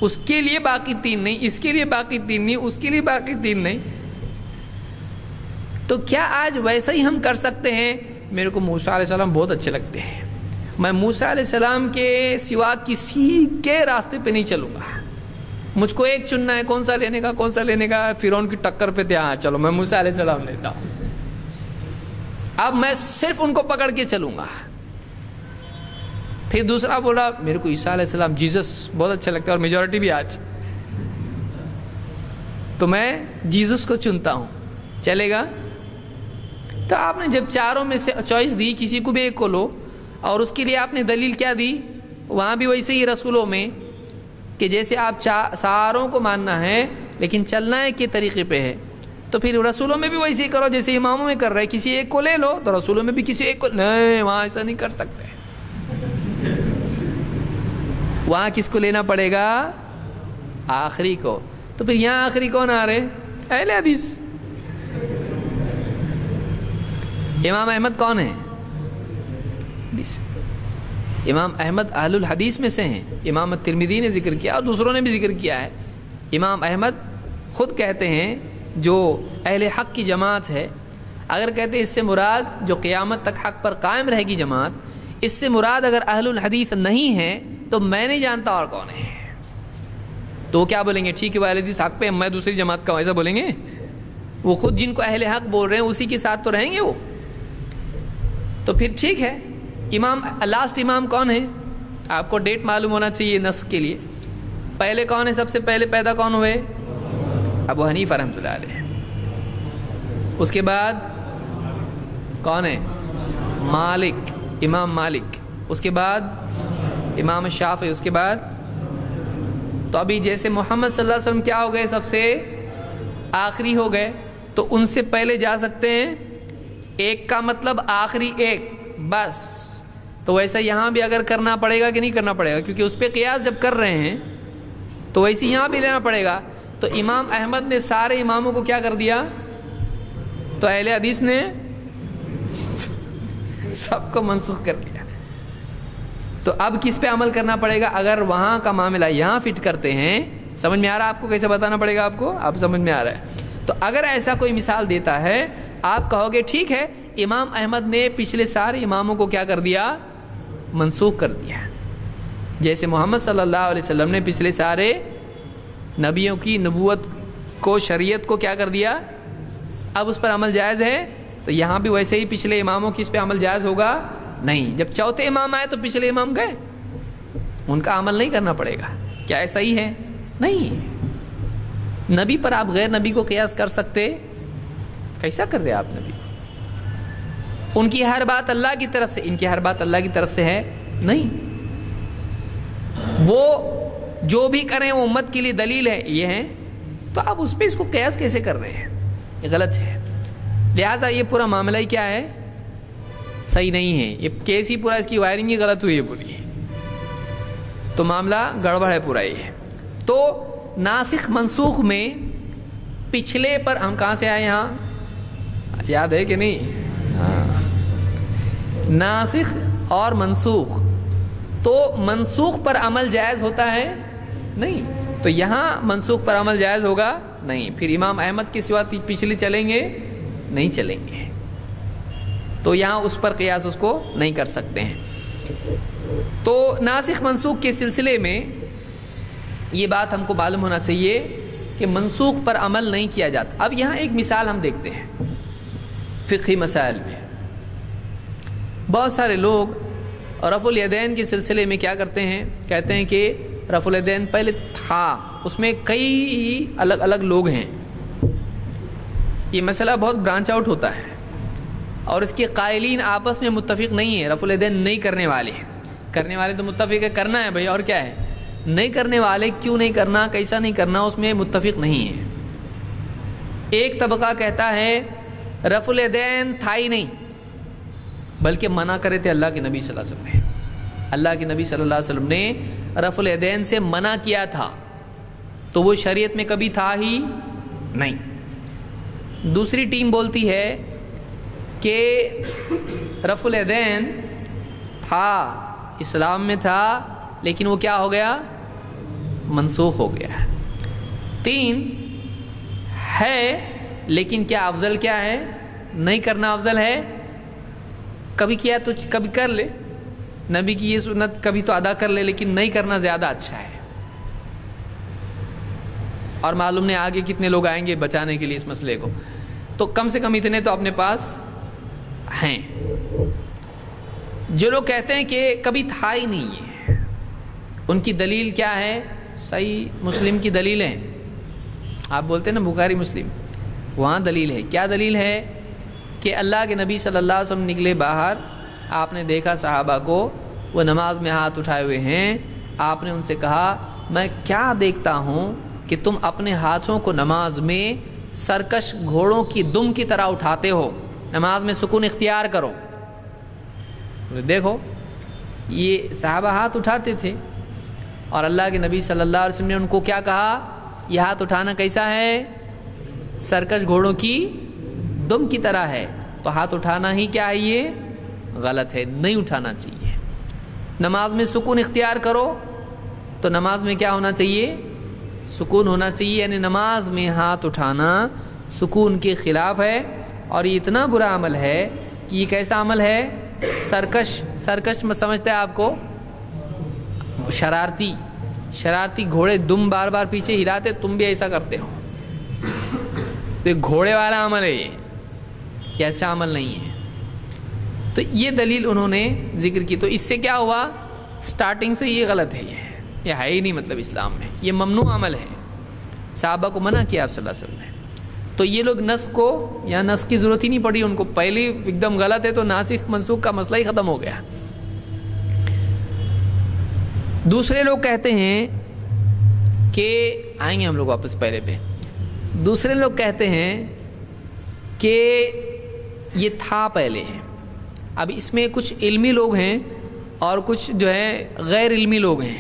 اس کے لیے باقی 3 نہیں، اس کے لیے باقی 3 نہیں، اس کے لیے باقی 3 نہیں. تو کیا آج ویسا ہی ہم کر سکتے ہیں؟ میرے کو موسیٰ علیہ السلام بہت اچھے لگتے ہیں، میں موسیٰ علیہ السلام کے سوا کسی کے راستے پہ نہیں چلوں گا، مجھ کو ایک چننا ہے، کون سا لینے کا، کون سا لینے کا؟ فرعون کی ٹکر پہ تھے، ہاں چلو میں موسیٰ علیہ السلام لیتا ہوں، اب میں صرف ان کو پکڑ کے چلوں گا. پھر دوسرا بولا میرے کو عیسیٰ علیہ السلام، جیزس بہت اچھا لگتا ہے، اور میجورٹی بھی آج. تو میں جیزس کو چنتا ہوں، چلے گا؟ تو آپ نے جب چاروں میں سے چوائس دی، کسی کو بھی ایک کو لو، اور اس کے لیے آپ نے دلیل کیا دی؟ وہاں بھی ویسے ہی رسولوں میں کہ جیسے آپ ساروں کو ماننا ہے لیکن چلنا ہے کہ طریقے پہ ہے، تو پھر رسولوں میں بھی ویسے ہی کرو جیسے اماموں میں کر رہے، کسی ایک کو لے لو، تو رسولوں میں بھی کسی ایک کو، نہیں وہاں ایسا نہیں کر سکتے، وہاں کس کو لینا پڑے گا؟ آخری کو۔ تو پھر یہاں آخری کون آ رہے؟ اہل حدیث۔ امام احمد کون ہے؟ امام احمد اہل الحدیث میں سے ہیں، امام ترمذی نے ذکر کیا اور دوسروں نے بھی ذکر کیا ہے۔ امام احمد خود کہتے ہیں جو اہل حق کی جماعت ہے، اگر کہتے ہیں اس سے مراد جو قیامت تک حق پر قائم رہے گی جماعت، اس سے مراد اگر اہل الحدیث نہیں ہے تو میں نہیں جانتا اور کون ہے، تو وہ کیا بولیں گے؟ ٹھیک ہے وہ اہل حدیث حق پہ، میں دوسری جماعت کا، ایسا بولیں گے؟ وہ خود جن کو اہل حق بول رہے ہیں اسی کے ساتھ تو رہیں گے وہ۔ تو پھر ٹھیک ہے، امام لاسٹ امام کون ہے؟ آپ کو ڈیٹ معلوم ہونا چاہیے نسخ کے لیے۔ پہلے کون ہے؟ سب سے پہلے پیدا کون ہوئے؟ ابو حنیفہ رحمۃ اللہ علیہ۔ اس کے بعد کون ہے؟ مالک، امام مالک۔ اس کے بعد امام شافعی۔ اس کے بعد تو ابھی جیسے محمد صلی اللہ علیہ وسلم کیا ہو گئے؟ سب سے آخری ہو گئے، تو ان سے پہلے جا سکتے ہیں۔ ایک کا مطلب آخری ایک بس، تو ویسا یہاں بھی اگر کرنا پڑے گا کہ نہیں کرنا پڑے گا؟ کیونکہ اس پہ قیاس جب کر رہے ہیں تو ویسے یہاں بھی لینا پڑے گا۔ تو امام احمد نے سارے اماموں کو کیا کر دیا؟ تو اہل حدیث نے سب کو منسوخ کر دیا۔ تو اب کس پہ عمل کرنا پڑے گا؟ اگر وہاں کا معاملہ یہاں فٹ کرتے ہیں، سمجھ میں آ رہا ہے آپ کو؟ کیسے بتانا پڑے گا آپ کو؟ آپ سمجھ میں آ رہا ہے؟ تو اگر ایسا کوئی مثال دیتا ہے، آپ کہو گے ٹھیک ہے امام احمد نے پچھلے سارے اماموں کو کیا کر دیا؟ منسوخ کر دیا، جیسے محمد صلی اللہ علیہ وسلم نے پچھلے سارے نبیوں کی نبوت کو، شریعت کو کیا کر دیا؟ اب اس پر عمل جائز ہے۔ تو یہاں بھی ویسے ہی پچھلے اماموں کی اس پہ عمل جائز ہوگا نہیں۔ جب چوتھے امام آئے تو پچھلے امام گئے، ان کا عمل نہیں کرنا پڑے گا۔ کیا ایسا ہی ہے؟ نہیں۔ نبی پر آپ غیر نبی کو قیاس کر سکتے؟ کیسا کر رہے آپ نبی کو؟ ان کی ہر بات اللہ کی طرف سے، ان کی ہر بات اللہ کی طرف سے ہے نہیں۔ وہ جو بھی کریں وہ امت کے لیے دلیل ہے، یہ ہے، تو آپ اس پہ اس کو قیاس کیسے کر رہے ہیں؟ یہ غلط ہے۔ لہٰذا یہ پورا معاملہ ہی کیا ہے؟ صحیح نہیں ہے۔ یہ کیس ہی پورا، اس کی وائرنگ ہی غلط ہوئی ہے پوری، تو معاملہ گڑبڑ ہے پورا یہ۔ تو ناسخ منسوخ میں پچھلے پر ہم کہاں سے آئے؟ یہاں یاد ہے کہ نہیں؟ ہاں، ناسخ اور منسوخ۔ تو منسوخ پر عمل جائز ہوتا ہے نہیں، تو یہاں منسوخ پر عمل جائز ہوگا نہیں۔ پھر امام احمد کے سوا پچھلے چلیں گے نہیں چلیں گے، تو یہاں اس پر قیاس اس کو نہیں کر سکتے ہیں۔ تو ناسخ منسوخ کے سلسلے میں یہ بات ہم کو معلوم ہونا چاہیے کہ منسوخ پر عمل نہیں کیا جاتا۔ اب یہاں ایک مثال ہم دیکھتے ہیں فقہی مسائل میں۔ بہت سارے لوگ رفع الیدین کے سلسلے میں کیا کرتے ہیں؟ کہتے ہیں کہ رفع الیدین پہلے تھا، اس میں کئی الگ الگ لوگ ہیں۔ یہ مسئلہ بہت برانچ آؤٹ ہوتا ہے، اور اس کے قائلین آپس میں متفق نہیں ہیں۔ رفع الیدین نہیں کرنے والے، کرنے والے تو متفق ہے کرنا ہے بھائی، اور کیا ہے؟ نہیں کرنے والے کیوں نہیں کرنا، کیسا نہیں کرنا، اس میں متفق نہیں ہے۔ ایک طبقہ کہتا ہے رفع الیدین تھا ہی نہیں، بلکہ منع کرے تھے اللہ کے نبی صلی اللہ علیہ وسلم نے۔ اللہ کے نبی صلی اللہ علیہ وسلم نے رفع الیدین سے منع کیا تھا، تو وہ شریعت میں کبھی تھا ہی نہیں۔ دوسری ٹیم بولتی ہے کہ رفع الیدین تھا، اسلام میں تھا، لیکن وہ کیا ہو گیا؟ منسوخ ہو گیا۔ تین ہے، لیکن کیا افضل کیا ہے؟ نہیں کرنا افضل ہے۔ کبھی کیا تو کبھی کر لے، نبی کی یہ سنت کبھی تو ادا کر لے، لیکن نہیں کرنا زیادہ اچھا ہے۔ اور معلوم نہیں آگے کتنے لوگ آئیں گے بچانے کے لیے اس مسئلے کو، تو کم سے کم اتنے تو اپنے پاس ہیں۔ جو لوگ کہتے ہیں کہ کبھی تھا ہی نہیں ہے، ان کی دلیل کیا ہے؟ صحیح مسلم کی دلیل ہے، آپ بولتے ہیں نا بخاری مسلم، وہاں دلیل ہے. کیا دلیل ہے؟ کہ اللہ کے نبی صلی اللہ علیہ وسلم نکلے باہر، آپ نے دیکھا صحابہ کو وہ نماز میں ہاتھ اٹھائے ہوئے ہیں. آپ نے ان سے کہا میں کیا دیکھتا ہوں کہ تم اپنے ہاتھوں کو نماز میں سرکش گھوڑوں کی دم کی طرح اٹھاتے ہو، نماز میں سکون اختیار کرو. دیکھو یہ صحابہ ہاتھ اٹھاتے تھے اور اللہ کے نبی صلی اللہ علیہ وسلم نے ان کو کیا کہا؟ یہ ہاتھ اٹھانا کیسا ہے؟ سرکش گھوڑوں کی دم کی طرح ہے. تو ہاتھ اٹھانا ہی کیا ہے؟ یہ غلط ہے، نہیں اٹھانا چاہیے. نماز میں سکون اختیار کرو، تو نماز میں کیا ہونا چاہیے؟ سکون ہونا چاہیے. یعنی نماز میں ہاتھ اٹھانا سکون کے خلاف ہے، اور یہ اتنا برا عمل ہے کہ یہ کیسا عمل ہے؟ سرکش میں سمجھتے ہیں آپ کو؟ شرارتی گھوڑے دم بار بار پیچھے ہلاتے، تم بھی ایسا کرتے ہو. تو یہ گھوڑے والا عمل ہے، یہ اچھا عمل نہیں ہے. تو یہ دلیل انہوں نے ذکر کی. تو اس سے کیا ہوا؟ سٹارٹنگ سے یہ غلط ہے، یہ ہے ہی نہیں مطلب اسلام میں، یہ ممنوع عمل ہے. صحابہ کو منع کیا آپ صلی اللہ علیہ وسلم نے. تو یہ لوگ نسخ کو، یا نسخ کی ضرورت ہی نہیں پڑی ان کو، پہلے ایک دم غلط ہے تو ناسخ منسوخ کا مسئلہ ہی ختم ہو گیا. دوسرے لوگ کہتے ہیں کہ آئیں گے ہم لوگ واپس پہلے پہ. دوسرے لوگ کہتے ہیں کہ یہ تھا پہلے. اب اس میں کچھ علمی لوگ ہیں اور کچھ جو ہے غیر علمی لوگ ہیں.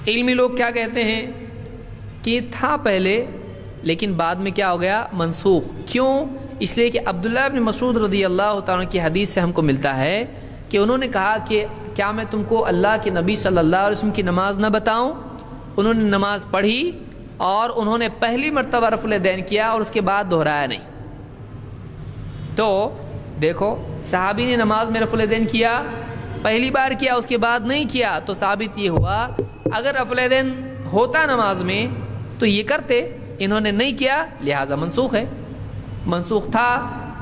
علمی لوگ کیا کہتے ہیں کہ یہ تھا پہلے لیکن بعد میں کیا ہو گیا؟ منسوخ. کیوں؟ اس لیے کہ عبداللہ ابن مسعود رضی اللہ تعالیٰ کی حدیث سے ہم کو ملتا ہے کہ انہوں نے کہا کہ کیا میں تم کو اللہ کے نبی صلی اللہ علیہ وسلم کی نماز نہ بتاؤں؟ انہوں نے نماز پڑھی اور انہوں نے پہلی مرتبہ رفع الیدین کیا اور اس کے بعد دہرایا نہیں. تو دیکھو صحابی نے نماز میں رفع الیدین کیا، پہلی بار کیا، اس کے بعد نہیں کیا، تو ثابت یہ ہوا اگر رفع الیدین ہوتا نماز میں تو یہ کرتے، انہوں نے نہیں کیا لہٰذا منسوخ ہے. منسوخ تھا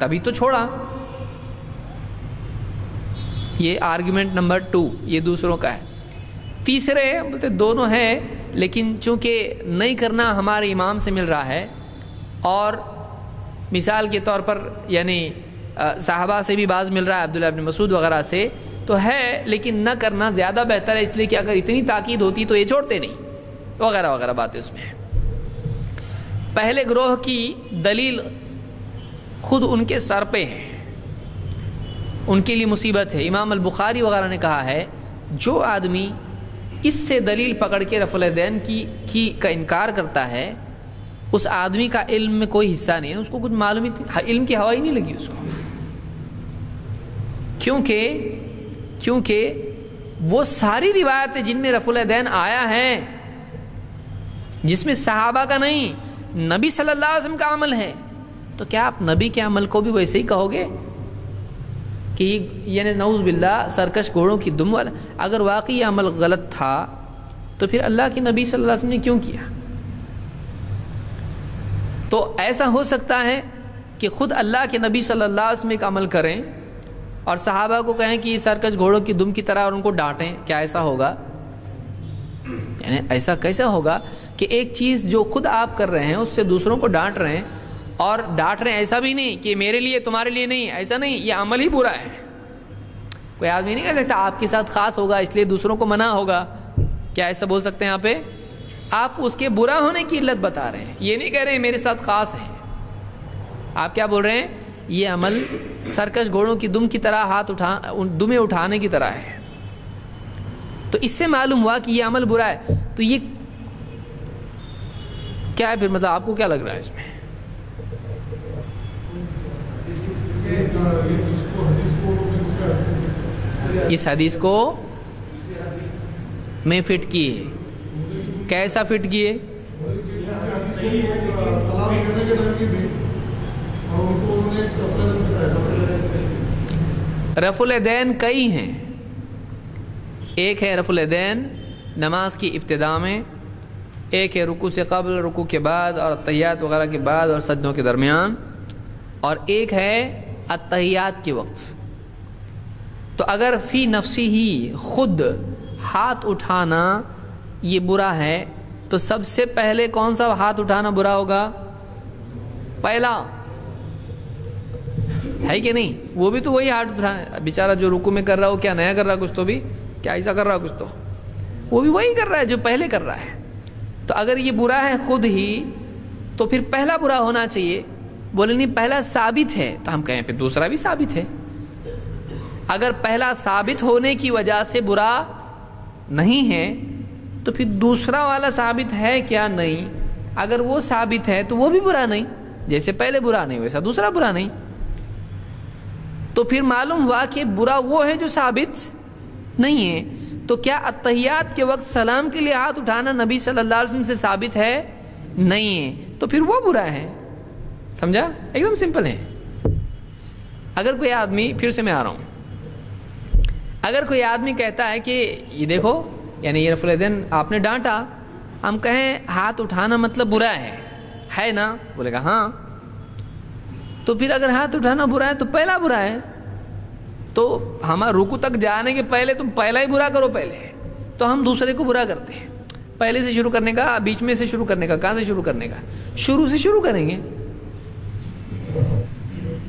تبھی تو چھوڑا. یہ آرگومنٹ نمبر 2 یہ دوسروں کا ہے. تیسرے بولتے دونوں ہیں، لیکن چونکہ نہیں کرنا ہمارے امام سے مل رہا ہے، اور مثال کے طور پر یعنی صحابہ سے بھی بعض مل رہا ہے، عبداللہ ابن مسعود وغیرہ سے تو ہے، لیکن نہ کرنا زیادہ بہتر ہے، اس لیے کہ اگر اتنی تاکید ہوتی تو یہ چھوڑتے نہیں، وغیرہ وغیرہ باتیں اس میں ہیں. پہلے گروہ کی دلیل خود ان کے سر پہ ہے، ان کے لیے مصیبت ہے. امام البخاری وغیرہ نے کہا ہے جو آدمی اس سے دلیل پکڑ کے رفع الیدین کا انکار کرتا ہے اس آدمی کا علم میں کوئی حصہ نہیں ہے، اس کو کچھ معلوم ہی، علم کی ہوا ہی نہیں لگی اس کو. کیونکہ وہ ساری روایتیں جن میں رفع الیدین آیا ہے، جس میں صحابہ کا نہیں نبی صلی اللہ علیہ وسلم کا عمل ہے، تو کیا آپ نبی کے عمل کو بھی ویسے ہی کہو گے کہ یعنی نعوذ باللہ سرکش گھوڑوں کی دم والا؟ اگر واقعی یہ عمل غلط تھا تو پھر اللہ کے نبی صلی اللہ علیہ وسلم نے کیوں کیا؟ تو ایسا ہو سکتا ہے کہ خود اللہ کے نبی صلی اللہ علیہ وسلم ایک عمل کریں اور صحابہ کو کہیں کہ یہ سرکش گھوڑوں کی دم کی طرح، اور ان کو ڈانٹیں. کیا ایسا ہوگا؟ یعنی ایسا کیسا ہوگا کہ ایک چیز جو خود آپ کر رہے ہیں اس سے دوسروں کو ڈانٹ رہے ہیں، اور ڈانٹ رہے ہیں ایسا بھی نہیں کہ میرے لیے تمہارے لیے نہیں، ایسا نہیں، یہ عمل ہی برا ہے. کوئی آدمی نہیں کہہ سکتا آپ کے ساتھ خاص ہوگا اس لیے دوسروں کو منع ہوگا. کیا ایسا بول سکتے ہیں یہاں پہ؟ آپ اس کے برا ہونے کی علت بتا رہے ہیں، یہ نہیں کہہ رہے ہیں میرے ساتھ خاص ہے. آپ کیا بول رہے ہیں؟ یہ عمل سرکش گھوڑوں کی دم کی طرح دمیں اٹھانے کی طرح ہے. تو اس سے معلوم ہوا کہ یہ عمل برا ہے. تو یہ کیا ہے پھر؟ مطلب آپ کو کیا لگ رہا ہے اس میں؟ اس حدیث کو میں فٹ کیے. کیسا فٹ کیے؟ رفع الیدین کئی ہیں. ایک ہے رفع الیدین نماز کی ابتدا میں، ایک ہے رکوع سے قبل، رکوع کے بعد، اور تحیات وغیرہ کے بعد اور سجدوں کے درمیان، اور ایک ہے التحیات کے وقت. تو اگر فی نفسی ہی خود ہاتھ اٹھانا یہ برا ہے، تو سب سے پہلے کون سا ہاتھ اٹھانا برا ہوگا؟ پہلا ہے کہ نہیں؟ وہ بھی تو وہی ہاتھ اٹھانا، بیچارہ جو رکوع میں کر رہا ہو، کیا نیا کر رہا کچھ تو بھی، کیا ایسا کر رہا کچھ تو وہ بھی وہی کر رہا ہے جو پہلے کر رہا ہے. تو اگر یہ برا ہے خود ہی تو پھر پہلا برا ہونا چاہیے. بولے نہیں پہلا ثابت ہے تو ہم کہیں پھر دوسرا بھی ثابت ہے. اگر پہلا ثابت ہونے کی وجہ سے برا نہیں ہے تو پھر دوسرا والا ثابت ہے کیا؟ نہیں. اگر وہ ثابت ہے تو وہ بھی برا نہیں، جیسے پہلے برا نہیں ویسا دوسرا برا نہیں. تو پھر معلوم ہوا کہ برا وہ ہے جو ثابت نہیں ہے. تو کیا اتحیات کے وقت سلام کے لیے ہاتھ اٹھانا نبی صلی اللہ علیہ وسلم سے ثابت ہے؟ نہیں ہے. تو پھر وہ برا ہے. سمجھا؟ ایک دم سمپل ہے. اگر کوئی آدمی، پھر سے میں آ رہا ہوں، اگر کوئی آدمی کہتا ہے کہ یہ دیکھو، یعنی یہ رفع الیدین آپ نے ڈانٹا، ہم کہیں ہاتھ اٹھانا مطلب برا ہے نا؟ بولے گا ہاں. تو پھر اگر ہاتھ اٹھانا برا ہے تو پہلا برا ہے. تو ہمارا رکوع تک جانے کے پہلے تم پہلا ہی برا کرو پہلے، تو ہم دوسرے کو برا کرتے ہیں. پہلے سے شروع کرنے کا، بیچ میں سے شروع کرنے کا، کہاں سے شروع کرنے کا؟ شروع سے شروع کریں گے.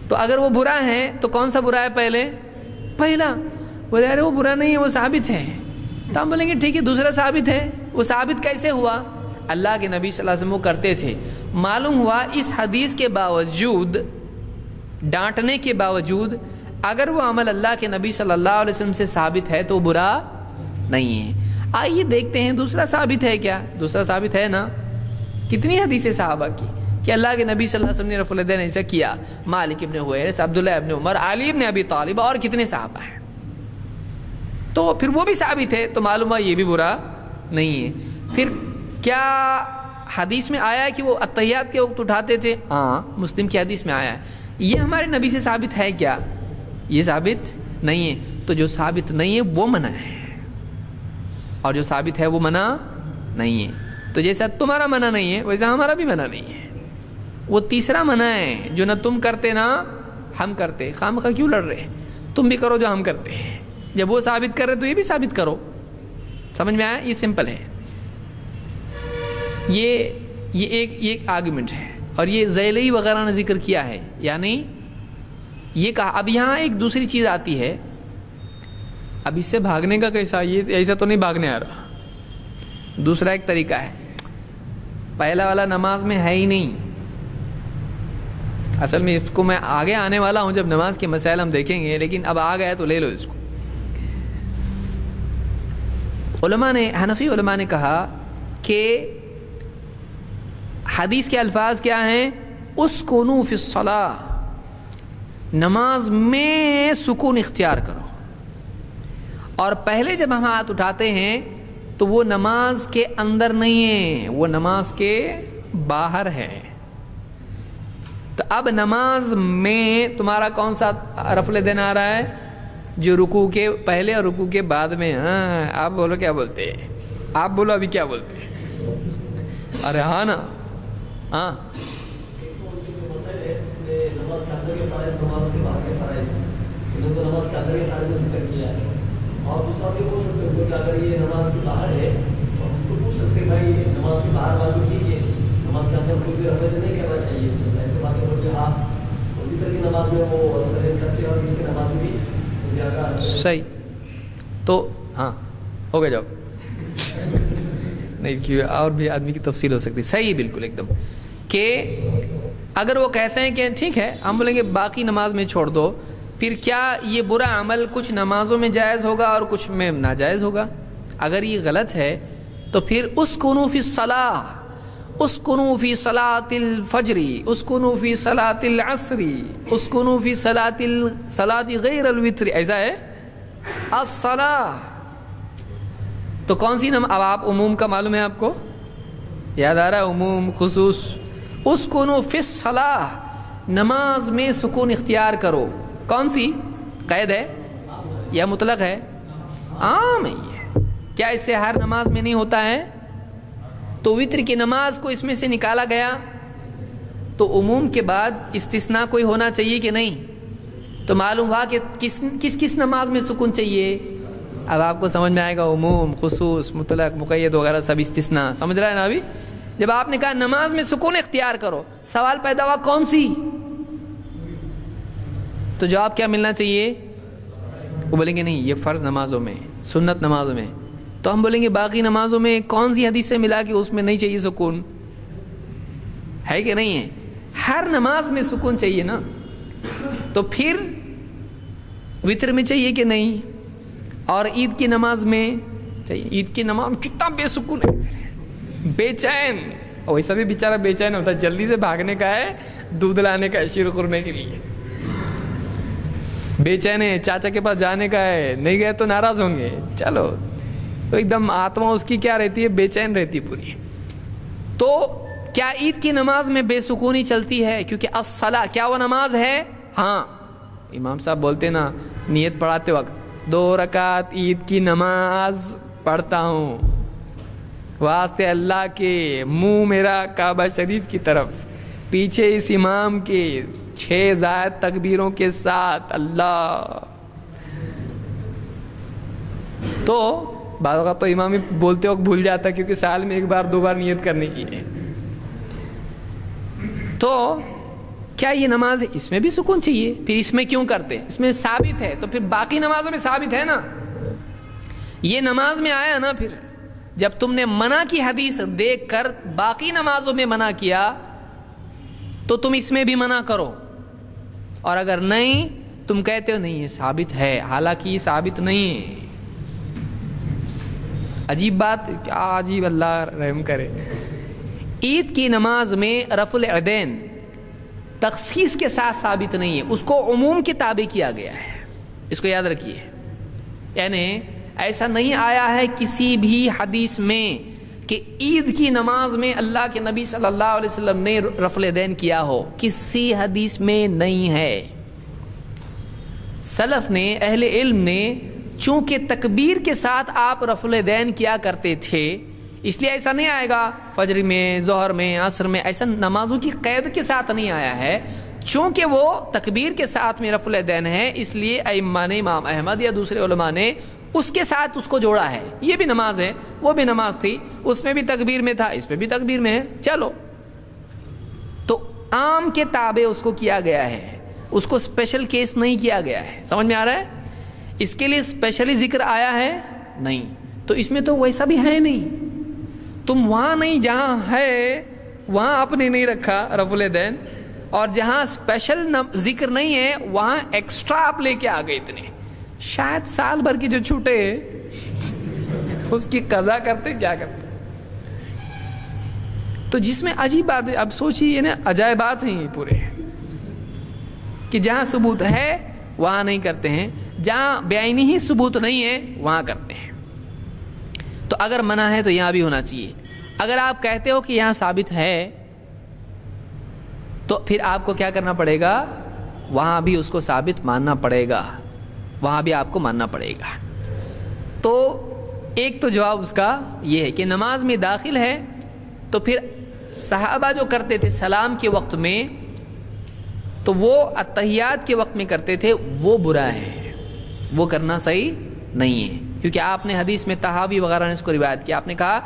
تو اگر وہ برا ہے تو کون سا برا ہے پہلے؟ پہلا. بولے ارے وہ برا نہیں ہے، وہ ثابت ہے. تو ہم بولیں گے ٹھیک ہے دوسرا ثابت ہے. وہ ثابت کیسے ہوا؟ اللہ کے نبی صلی اللہ علیہ وسلم وہ کرتے تھے. معلوم ہوا اس حدیث کے باوجود، ڈانٹنے کے باوجود، اگر وہ عمل اللہ کے نبی صلی اللہ علیہ وسلم سے ثابت ہے تو وہ برا نہیں ہے. آئیے دیکھتے ہیں دوسرا ثابت ہے کیا. دوسرا ثابت ہے نا. کتنی حدیثیں صحابہ کی کہ اللہ کے نبی صلی اللہ علیہ وسلم نے رفع الیدین ایسا کیا. مالک ابن حویرث، عبداللہ ابن عمر، علی ابن ابی طالب اور کتنے صحابہ ہیں. تو پھر وہ بھی ثابت ہے تو معلوم ہے یہ بھی برا نہیں ہے. پھر کیا حدیث میں آیا ہے کہ وہ اتحیات کے وقت اٹھاتے تھے؟ ہاں مسلم کی حدیث میں آیا ہے. یہ ہمارے نبی سے ثابت ہے کیا؟ یہ ثابت نہیں ہے. تو جو ثابت نہیں ہے وہ منع ہے، اور جو ثابت ہے وہ منع نہیں ہے. تو جیسا تمہارا منع نہیں ہے ویسا ہمارا بھی منع نہیں ہے. وہ تیسرا منع ہے جو نہ تم کرتے نہ ہم کرتے. خامخواہ کیوں لڑ رہے؟ تم بھی کرو جو ہم کرتے ہیں. جب وہ ثابت کر رہے تو یہ بھی ثابت کرو. سمجھ میں آیا؟ یہ سمپل ہے. یہ ایک آرگومنٹ ہے. اور یہ ذیلی وغیرہ نے ذکر کیا ہے، یعنی یہ کہا. اب یہاں ایک دوسری چیز آتی ہے. اب اس سے بھاگنے کا کیسا؟ یہ ایسا تو نہیں بھاگنے آ رہا. دوسرا ایک طریقہ ہے، پہلا والا نماز میں ہے ہی نہیں. اصل میں اس کو میں آگے آنے والا ہوں جب نماز کے مسائل ہم دیکھیں گے، لیکن اب آ گیا تو لے لو اس کو. علماء نے، حنفی علماء نے کہا کہ حدیث کے الفاظ کیا ہیں؟ اسکنوا فی الصلاۃ، نماز میں سکون اختیار کرو. اور پہلے جب ہم ہاتھ اٹھاتے ہیں تو وہ نماز کے اندر نہیں ہے، وہ نماز کے باہر ہے. تو اب نماز میں تمہارا کون سا رفع الیدین آ رہا ہے؟ جو رکوع کے پہلے اور رکوع کے بعد میں. ہاں آپ بولو کیا بولتے ہیں؟ آپ بولو ابھی کیا بولتے ہیں؟ ارے ہاں نا. ہاں اور دوسرا بھی ہو سکتے ہو کہ اگر یہ نماز کے باہر ہے تو ہم تو پوچھ سکتے ہیں بھائی نماز کے باہر والوں ٹھیک ہے، نماز کے اندر کوئی بھی رفع الیدین نہیں کرنا چاہیے. تو ایسے باتیں بولتے ہاں اسی طرح کی نماز میں وہ رفع الیدین کرتے ہیں اور اس کی نماز میں بھی زیادہ صحیح. تو ہاں ہو گیا جاؤ. نہیں کہ اور بھی آدمی کی تفصیل ہو سکتی. صحیح بالکل ایک دم. کہ اگر وہ کہتے ہیں کہ ٹھیک ہے، ہم بولیں گے باقی نماز میں چھوڑ دو، پھر کیا یہ برا عمل کچھ نمازوں میں جائز ہوگا اور کچھ میں ناجائز ہوگا؟ اگر یہ غلط ہے تو پھر اسکنوا فی الصلاۃ، اسکنوا فی صلاۃ الفجر، اسکنوا فی صلاۃ العصر، اسکنوا فی صلاۃ غیر الوتر. ایسا ہے الصلاۃ. تو کون سی اب آپ عموم کا معلوم ہے آپ کو؟ یاد آ رہا ہے عموم خصوص؟ اسکنوا فی الصلاۃ، نماز میں سکون اختیار کرو. کون سی قید ہے یا مطلق ہے؟ عام ہے یہ. کیا اس سے ہر نماز میں نہیں ہوتا ہے؟ تو وتر کی نماز کو اس میں سے نکالا گیا تو عموم کے بعد استثناء کوئی ہونا چاہیے کہ نہیں؟ تو معلوم ہوا کہ کس کس نماز میں سکون چاہیے؟ اب آپ کو سمجھ میں آئے گا عموم، خصوص، مطلق، مقید وغیرہ سب استثناء، سمجھ رہا ہے نا ابھی؟ جب آپ نے کہا نماز میں سکون اختیار کرو، سوال پیدا ہوا کون سی؟ تو جواب کیا ملنا چاہیے؟ وہ بولیں گے نہیں یہ فرض نمازوں میں، سنت نمازوں میں. تو ہم بولیں گے باقی نمازوں میں کون سی حدیث سے ملا کہ اس میں نہیں چاہیے سکون؟ ہے کہ نہیں ہے؟ ہر نماز میں سکون چاہیے نا. تو پھر وتر میں چاہیے کہ نہیں؟ اور عید کی نماز میں چاہیے. عید کی نماز کتنا بے سکون ہے، بے چین. ویسا بھی بیچارہ بے چین ہوتا ہے، جلدی سے بھاگنے کا ہے، دودھ لانے کا ہے شیر خرمے کے لیے. بے چین ہے، چاچا کے پاس جانے کا ہے، نہیں گئے تو ناراض ہوں گے. چلو تو ایک دم آتما اس کی کیا رہتی ہے؟ بے چین رہتی پوری. تو کیا عید کی نماز میں بے سکونی چلتی ہے؟ کیونکہ الصلاۃ کیا وہ نماز ہے؟ ہاں. امام صاحب بولتے نا نیت پڑھاتے وقت 2 رکعت عید کی نماز پڑھتا ہوں واسطے اللہ کے، منہ میرا کعبہ شریف کی طرف، پیچھے اس امام کے 6 زائد تکبیروں کے ساتھ اللہ. تو بعض اوقات تو امام ہی بولتے وقت بھول جاتا ہے کیونکہ سال میں 1 بار 2 بار نیت کرنے کی ہے. تو کیا یہ نماز ہے؟ اس میں بھی سکون چاہیے. پھر اس میں کیوں کرتے؟ اس میں ثابت ہے، تو پھر باقی نمازوں میں ثابت ہے نا. یہ نماز میں آیا نا. پھر جب تم نے منع کی حدیث دیکھ کر باقی نمازوں میں منع کیا تو تم اس میں بھی منع کرو. اور اگر نہیں تم کہتے ہو نہیں یہ ثابت ہے، حالانکہ یہ ثابت نہیں ہے. عجیب بات، کیا عجیب، اللہ رحم کرے. عید کی نماز میں رفع الیدین تخصیص کے ساتھ ثابت نہیں ہے، اس کو عموم کے تابع کیا گیا ہے. اس کو یاد رکھیے. یعنی ایسا نہیں آیا ہے کسی بھی حدیث میں کہ عید کی نماز میں اللہ کے نبی صلی اللہ علیہ وسلم نے رفع الیدین کیا ہو. کسی حدیث میں نہیں ہے. سلف نے، اہل علم نے، چونکہ تکبیر کے ساتھ آپ رفع الیدین کیا کرتے تھے اس لیے ایسا نہیں آئے گا فجر میں، ظہر میں، عصر میں. ایسا نمازوں کی قید کے ساتھ نہیں آیا ہے. چونکہ وہ تکبیر کے ساتھ میں رفع الیدین ہے اس لیے ائمہ نے، امام احمد یا دوسرے علماء نے اس کے ساتھ اس کو جوڑا ہے. یہ بھی نماز ہے، وہ بھی نماز تھی، اس میں بھی تکبیر میں تھا، اس میں بھی تکبیر میں ہے. چلو تو عام کے تابع اس کو کیا گیا ہے، اس کو اسپیشل کیس نہیں کیا گیا ہے. سمجھ میں آ رہا ہے؟ اس کے لیے اسپیشلی ذکر آیا ہے نہیں. تو اس میں تو ویسا بھی ہے نہیں. تم وہاں نہیں جہاں ہے وہاں آپ نے نہیں رکھا رفع الیدین، اور جہاں اسپیشل ذکر نہیں ہے وہاں ایکسٹرا آپ لے کے آ گئے. اتنے شاید سال بھر کی جو چھوٹے اس کی قضا کرتے کیا کرتے. تو جس میں عجیب بات ہے، اب سوچیے نا، عجائبات ہیں یہ پورے، کہ جہاں ثبوت ہے وہاں نہیں کرتے ہیں، جہاں بعینی ہی ثبوت نہیں ہے وہاں کرتے ہیں. تو اگر منع ہے تو یہاں بھی ہونا چاہیے. اگر آپ کہتے ہو کہ یہاں ثابت ہے تو پھر آپ کو کیا کرنا پڑے گا؟ وہاں بھی اس کو ثابت ماننا پڑے گا، وہاں بھی آپ کو ماننا پڑے گا. تو ایک تو جواب اس کا یہ ہے کہ نماز میں داخل ہے تو پھر صحابہ جو کرتے تھے سلام کے وقت میں تو وہ اتحیات کے وقت میں کرتے تھے، وہ برا ہے، وہ کرنا صحیح نہیں ہے. کیونکہ آپ نے حدیث میں طحاوی وغیرہ نے اس کو روایت کیا، آپ نے کہا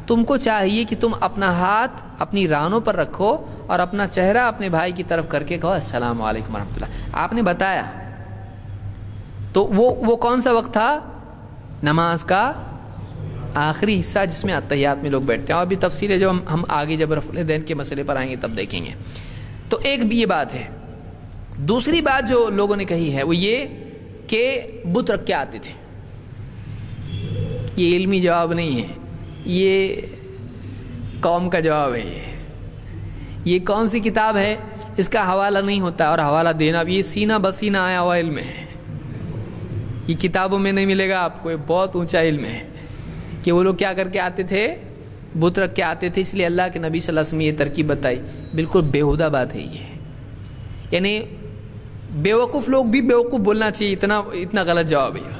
تم کو چاہیے کہ تم اپنا ہاتھ اپنی رانوں پر رکھو اور اپنا چہرہ اپنے بھائی کی طرف کر کے کہو السلام علیکم ورحمۃ اللہ. آپ نے بتایا. تو وہ کون سا وقت تھا؟ نماز کا آخری حصہ جس میں اتحیات میں لوگ بیٹھتے ہیں. اور بھی تفصیل ہے جو ہم آگے جب رفع الیدین کے مسئلے پر آئیں گے تب دیکھیں گے. تو ایک بھی یہ بات ہے. دوسری بات جو لوگوں نے کہی ہے وہ یہ کہ بت رکھ کے آتے تھے. یہ علمی جواب نہیں ہے، یہ قوم کا جواب ہے. یہ کون سی کتاب ہے؟ اس کا حوالہ نہیں ہوتا، اور حوالہ دینا بھی یہ سینہ بسینہ آیا ہوا علم ہے. یہ کتابوں میں نہیں ملے گا آپ کو. یہ بہت اونچا علم ہے کہ وہ لوگ کیا کر کے آتے تھے؟ بت رکھ کے آتے تھے. اس لیے اللہ کے نبی صلی اللہ علیہ وسلم نے یہ ترکیب بتائی. بالکل بیہودہ بات ہے یہ. یعنی بیوقوف لوگ بھی بیوقوف بولنا چاہیے، اتنا غلط جواب ہے.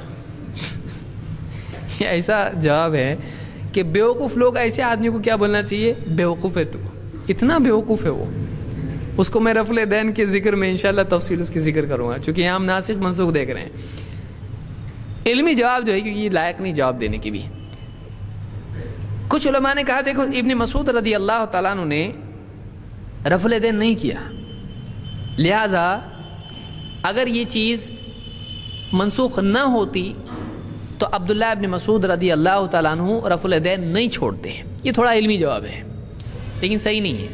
یہ ایسا جواب ہے کہ بیوقوف لوگ ایسے آدمی کو کیا بولنا چاہیے؟ بیوقوف ہے تو. اتنا بیوقوف ہے وہ. اس کو میں رفع الیدین کے ذکر میں انشاءاللہ تفصیل اس کی ذکر کروں گا، چونکہ یہاں ہم ناسخ منسوخ دیکھ رہے ہیں. علمی جواب جو ہے کہ یہ لائق نہیں جواب دینے کی بھی. کچھ علماء نے کہا دیکھو ابن مسعود رضی اللہ تعالیٰ عنہ نے رفع الیدین نہیں کیا، لہذا اگر یہ چیز منسوخ نہ ہوتی تو عبداللہ ابن مسعود رضی اللہ تعالیٰ عنہ رفع الیدین نہیں چھوڑتے. یہ تھوڑا علمی جواب ہے لیکن صحیح نہیں ہے.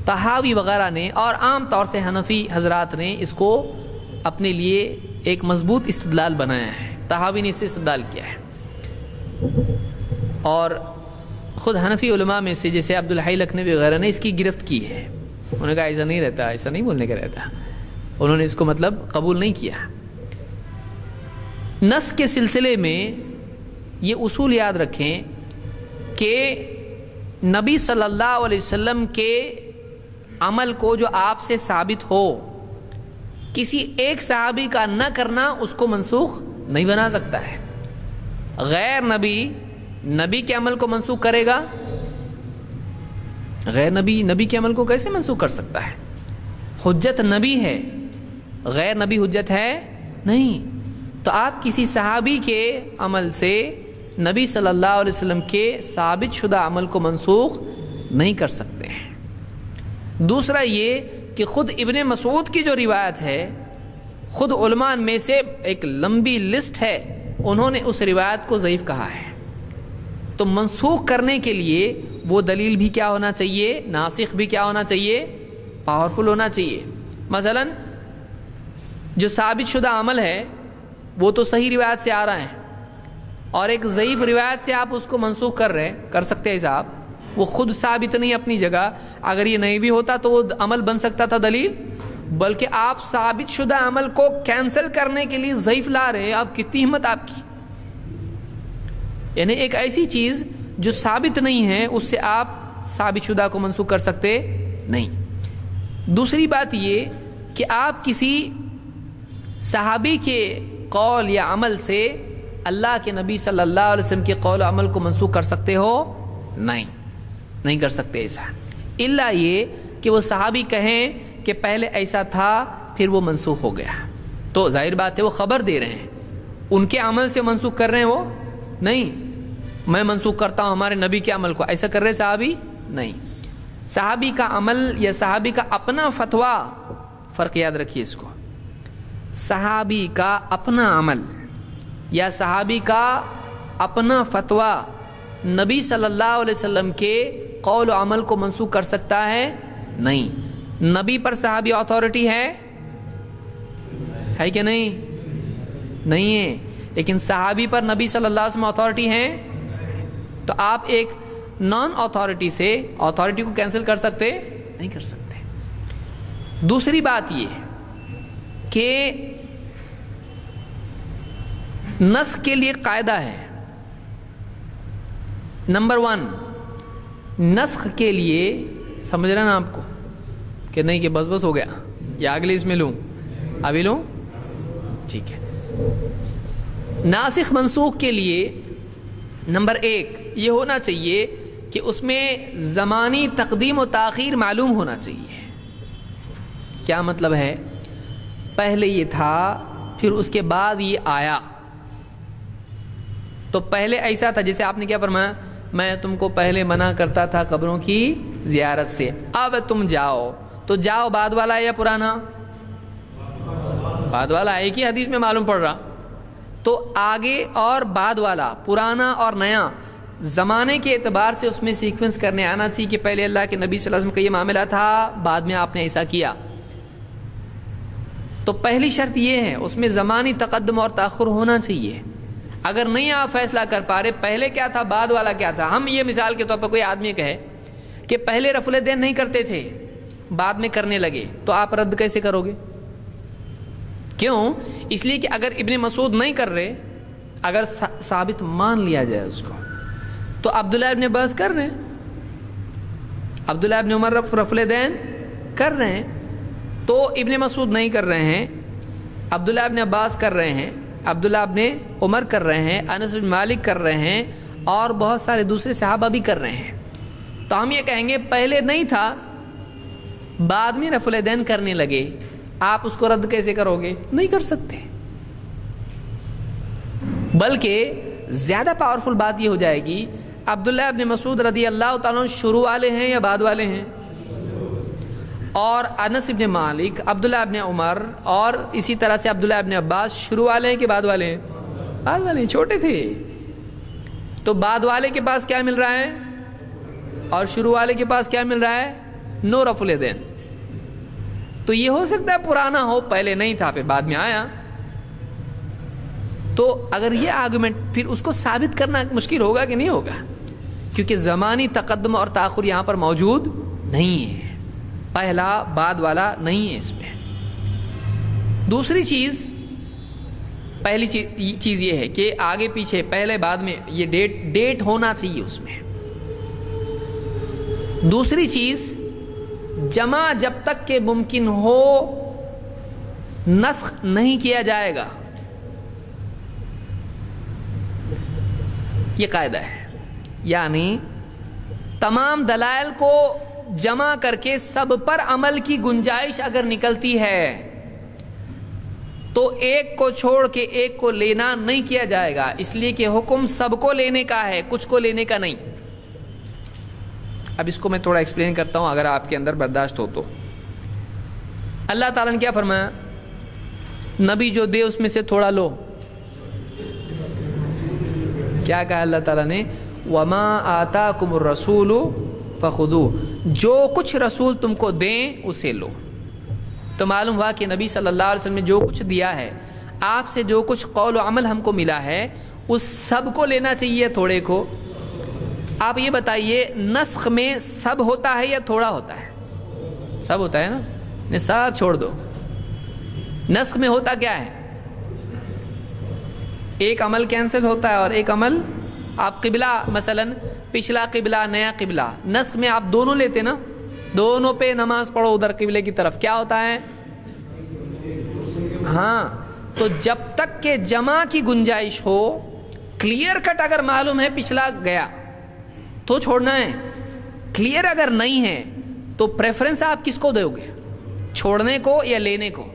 طحاوی وغیرہ نے اور عام طور سے حنفی حضرات نے اس کو اپنے لیے ایک مضبوط استدلال بنایا ہے. طحاوی نے اس سے استدلال کیا ہے، اور خود حنفی علماء میں سے جیسے عبد الحی لکھنوی وغیرہ نے اس کی گرفت کی ہے. انہوں نے کہا ایسا نہیں رہتا، ایسا نہیں بولنے کا رہتا. انہوں نے اس کو مطلب قبول نہیں کیا. نص کے سلسلے میں یہ اصول یاد رکھیں کہ نبی صلی اللہ علیہ وسلم کے عمل کو جو آپ سے ثابت ہو، کسی ایک صحابی کا نہ کرنا اس کو منسوخ نہیں بنا سکتا ہے. غیر نبی کے عمل کو منسوخ کرے گا؟ غیر نبی کے عمل کو کیسے منسوخ کر سکتا ہے؟ حجت نبی ہے، غیر نبی حجت ہے نہیں. تو آپ کسی صحابی کے عمل سے نبی صلی اللہ علیہ وسلم کے ثابت شدہ عمل کو منسوخ نہیں کر سکتے ہیں. دوسرا یہ کہ خود ابن مسعود کی جو روایت ہے، خود علماء میں سے ایک لمبی لسٹ ہے، انہوں نے اس روایت کو ضعیف کہا ہے. تو منسوخ کرنے کے لیے وہ دلیل بھی کیا ہونا چاہیے؟ ناسخ بھی کیا ہونا چاہیے؟ پاورفل ہونا چاہیے. مثلا جو ثابت شدہ عمل ہے وہ تو صحیح روایت سے آ رہا ہے، اور ایک ضعیف روایت سے آپ اس کو منسوخ کر سکتے ہیں صاحب. وہ خود ثابت نہیں اپنی جگہ. اگر یہ نہیں بھی ہوتا تو وہ عمل بن سکتا تھا دلیل، بلکہ آپ ثابت شدہ عمل کو کینسل کرنے کے لیے ضعیف لا رہے ہیں. آپ کتنی ہمت آپ کی! یعنی ایک ایسی چیز جو ثابت نہیں ہے اس سے آپ ثابت شدہ کو منسوخ کر سکتے نہیں. دوسری بات یہ کہ آپ کسی صحابی کے قول یا عمل سے اللہ کے نبی صلی اللہ علیہ وسلم کے قول و عمل کو منسوخ کر سکتے ہو؟ نہیں کر سکتے ایسا، الا یہ کہ وہ صحابی کہیں کہ پہلے ایسا تھا پھر وہ منسوخ ہو گیا. تو ظاہر بات ہے وہ خبر دے رہے ہیں، ان کے عمل سے منسوخ کر رہے ہیں. وہ نہیں میں منسوخ کرتا ہوں ہمارے نبی کے عمل کو، ایسا کر رہے صحابی نہیں. صحابی کا عمل یا صحابی کا اپنا فتویٰ، فرق یاد رکھیے اس کو. صحابی کا اپنا عمل یا صحابی کا اپنا فتویٰ نبی صلی اللہ علیہ وسلم کے قول و عمل کو منسوخ کر سکتا ہے؟ نہیں. نبی پر صحابی اتھارٹی ہے کہ نہیں ہے. لیکن صحابی پر نبی صلی اللہ علیہ وسلم اتھارٹی ہیں. تو آپ ایک نان اتھارٹی سے اتھارٹی کو کینسل کر سکتے نہیں کر سکتے. دوسری بات یہ کہ نسخ کے لیے قاعدہ ہے. نمبر 1، نسخ کے لیے سمجھ رہے نا آپ کو کہ نہیں کہ بس ہو گیا یا اگلے اس میں لوں، ابھی لوں، ٹھیک ہے. ناسخ منسوخ کے لیے نمبر 1 یہ ہونا چاہیے کہ اس میں زمانی تقدیم و تاخیر معلوم ہونا چاہیے. کیا مطلب ہے؟ پہلے یہ تھا پھر اس کے بعد یہ آیا. تو پہلے ایسا تھا جیسے آپ نے کیا فرمایا، میں تم کو پہلے منع کرتا تھا قبروں کی زیارت سے، اب تم جاؤ. تو جاؤ بعد والا ہے یا پرانا؟ بعد والا ہے کہ حدیث میں معلوم پڑ رہا. تو آگے اور بعد والا، پرانا اور نیا، زمانے کے اعتبار سے اس میں سیکوینس کرنے آنا چاہیے کہ پہلے اللہ کے نبی صلی اللہ علیہ وسلم کا یہ معاملہ تھا، بعد میں آپ نے ایسا کیا. تو پہلی شرط یہ ہے اس میں زمانی تقدم اور تاخر ہونا چاہیے. اگر نہیں آپ فیصلہ کر پا رہے پہلے کیا تھا بعد والا کیا تھا، ہم یہ مثال کے طور پر کوئی آدمی کہے کہ پہلے رفع الیدین نہیں کرتے تھے بعد میں کرنے لگے، تو آپ رد کیسے کرو گے؟ کیوں؟ اس لیے کہ اگر ابن مسعود نہیں کر رہے، اگر ثابت مان لیا جائے اس کو، تو عبداللہ ابن عباس کر رہے ہیں، عبداللہ ابن عمر رفع الیدین کر رہے ہیں. تو ابن مسعود نہیں کر رہے ہیں، عبداللہ ابن عباس کر رہے ہیں، عبداللہ ابن عمر کر رہے ہیں، انس بن مالک کر رہے ہیں، اور بہت سارے دوسرے صحابہ بھی کر رہے ہیں. تو ہم یہ کہیں گے پہلے نہیں تھا بعد میں رفع الیدین کرنے لگے، آپ اس کو رد کیسے کرو گے؟ نہیں کر سکتے. بلکہ زیادہ پاورفل بات یہ ہو جائے گی، عبداللہ ابن مسعود رضی اللہ تعالیٰ عنہ شروع والے ہیں یا بعد والے ہیں؟ اور انس ابن مالک، عبداللہ ابن عمر اور اسی طرح سے عبداللہ ابن عباس شروع والے ہیں کہ بعد والے ہیں؟ بعد والے ہیں، چھوٹے تھے. تو بعد والے کے پاس کیا مل رہا ہے اور شروع والے کے پاس کیا مل رہا ہے؟ نو رفع الیدین. تو یہ ہو سکتا ہے پرانا ہو، پہلے نہیں تھا پھر بعد میں آیا. تو اگر یہ آرگومنٹ، پھر اس کو ثابت کرنا مشکل ہوگا کہ نہیں ہوگا، کیونکہ زمانی تقدم اور تاخر یہاں پر موجود نہیں ہے، پہلا بعد والا نہیں ہے اس میں. دوسری چیز، پہلی چیز یہ ہے کہ آگے پیچھے پہلے بعد میں یہ ڈیٹ ہونا چاہیے اس میں. دوسری چیز، جمع جب تک کہ ممکن ہو نسخ نہیں کیا جائے گا، یہ قاعدہ ہے. یعنی تمام دلائل کو جمع کر کے سب پر عمل کی گنجائش اگر نکلتی ہے تو ایک کو چھوڑ کے ایک کو لینا نہیں کیا جائے گا، اس لیے کہ حکم سب کو لینے کا ہے، کچھ کو لینے کا نہیں. اب اس کو میں تھوڑا ایکسپلین کرتا ہوں اگر آپ کے اندر برداشت ہو تو. اللہ تعالیٰ نے کیا فرمایا؟ نبی جو دے اس میں سے تھوڑا لو. کیا کہا اللہ تعالیٰ نے؟ وَمَا آتَاكُمُ الرَّسُولُ فَخُذُوهُ، جو کچھ رسول تم کو دیں اسے لو. تو معلوم ہوا کہ نبی صلی اللہ علیہ وسلم نے جو کچھ دیا ہے، آپ سے جو کچھ قول و عمل ہم کو ملا ہے، اس سب کو لینا چاہیے، تھوڑے کو. آپ یہ بتائیے، نسخ میں سب ہوتا ہے یا تھوڑا ہوتا ہے؟ سب ہوتا ہے نا، سب چھوڑ دو. نسخ میں ہوتا کیا ہے؟ ایک عمل کینسل ہوتا ہے اور ایک عمل، آپ قبلہ مثلا پچھلا قبلہ نیا قبلہ، نسخ میں آپ دونوں لیتے نا، دونوں پہ نماز پڑھو ادھر قبلے کی طرف، کیا ہوتا ہے؟ ہاں. تو جب تک کہ جمع کی گنجائش ہو، کلیئر کٹ اگر معلوم ہے پچھلا گیا تو چھوڑنا ہے، کلیئر اگر نہیں ہے تو پریفرنس آپ کس کو دو گے؟ چھوڑنے کو یا لینے کو؟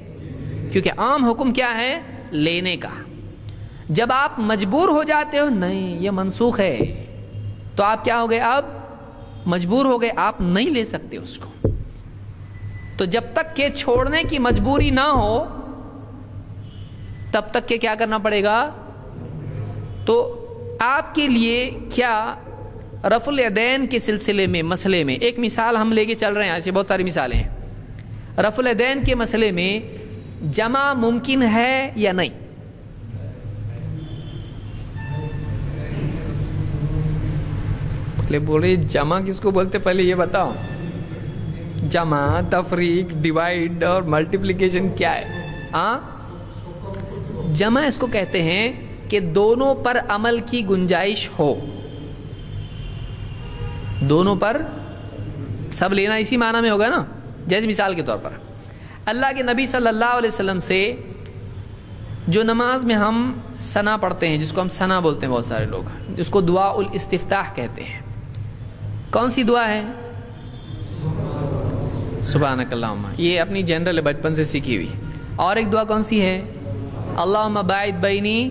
کیونکہ عام حکم کیا ہے؟ لینے کا. جب آپ مجبور ہو جاتے ہو نہیں یہ منسوخ ہے، تو آپ کیا ہو گئے؟ اب مجبور ہو گئے، آپ نہیں لے سکتے اس کو. تو جب تک کہ چھوڑنے کی مجبوری نہ ہو تب تک کہ کیا کرنا پڑے گا؟ تو آپ کے لیے کیا رفع الیدین کے سلسلے میں، مسئلے میں ایک مثال ہم لے کے چل رہے ہیں، ایسے بہت ساری مثالیں ہیں. رفع الیدین کے مسئلے میں جمع ممکن ہے یا نہیں؟ پہلے بول رہے جمع کس کو بولتے، پہلے یہ بتاؤ. جمع، تفریق، ڈیوائڈ اور ملٹیپلیکیشن کیا ہے؟ ہاں، جمع اس کو کہتے ہیں کہ دونوں پر عمل کی گنجائش ہو، دونوں پر سب لینا اسی معنی میں ہوگا نا. جیسے مثال کے طور پر اللہ کے نبی صلی اللہ علیہ وسلم سے جو نماز میں ہم ثنا پڑھتے ہیں، جس کو ہم ثنا بولتے ہیں بہت سارے لوگ، جس کو دعا الاستفتاح کہتے ہیں، کون سی دعا ہے؟ سبحانک اللہم، یہ اپنی جنرل ہے، بچپن سے سیکھی ہوئی. اور ایک دعا کون سی ہے؟ اللہم باعد بینی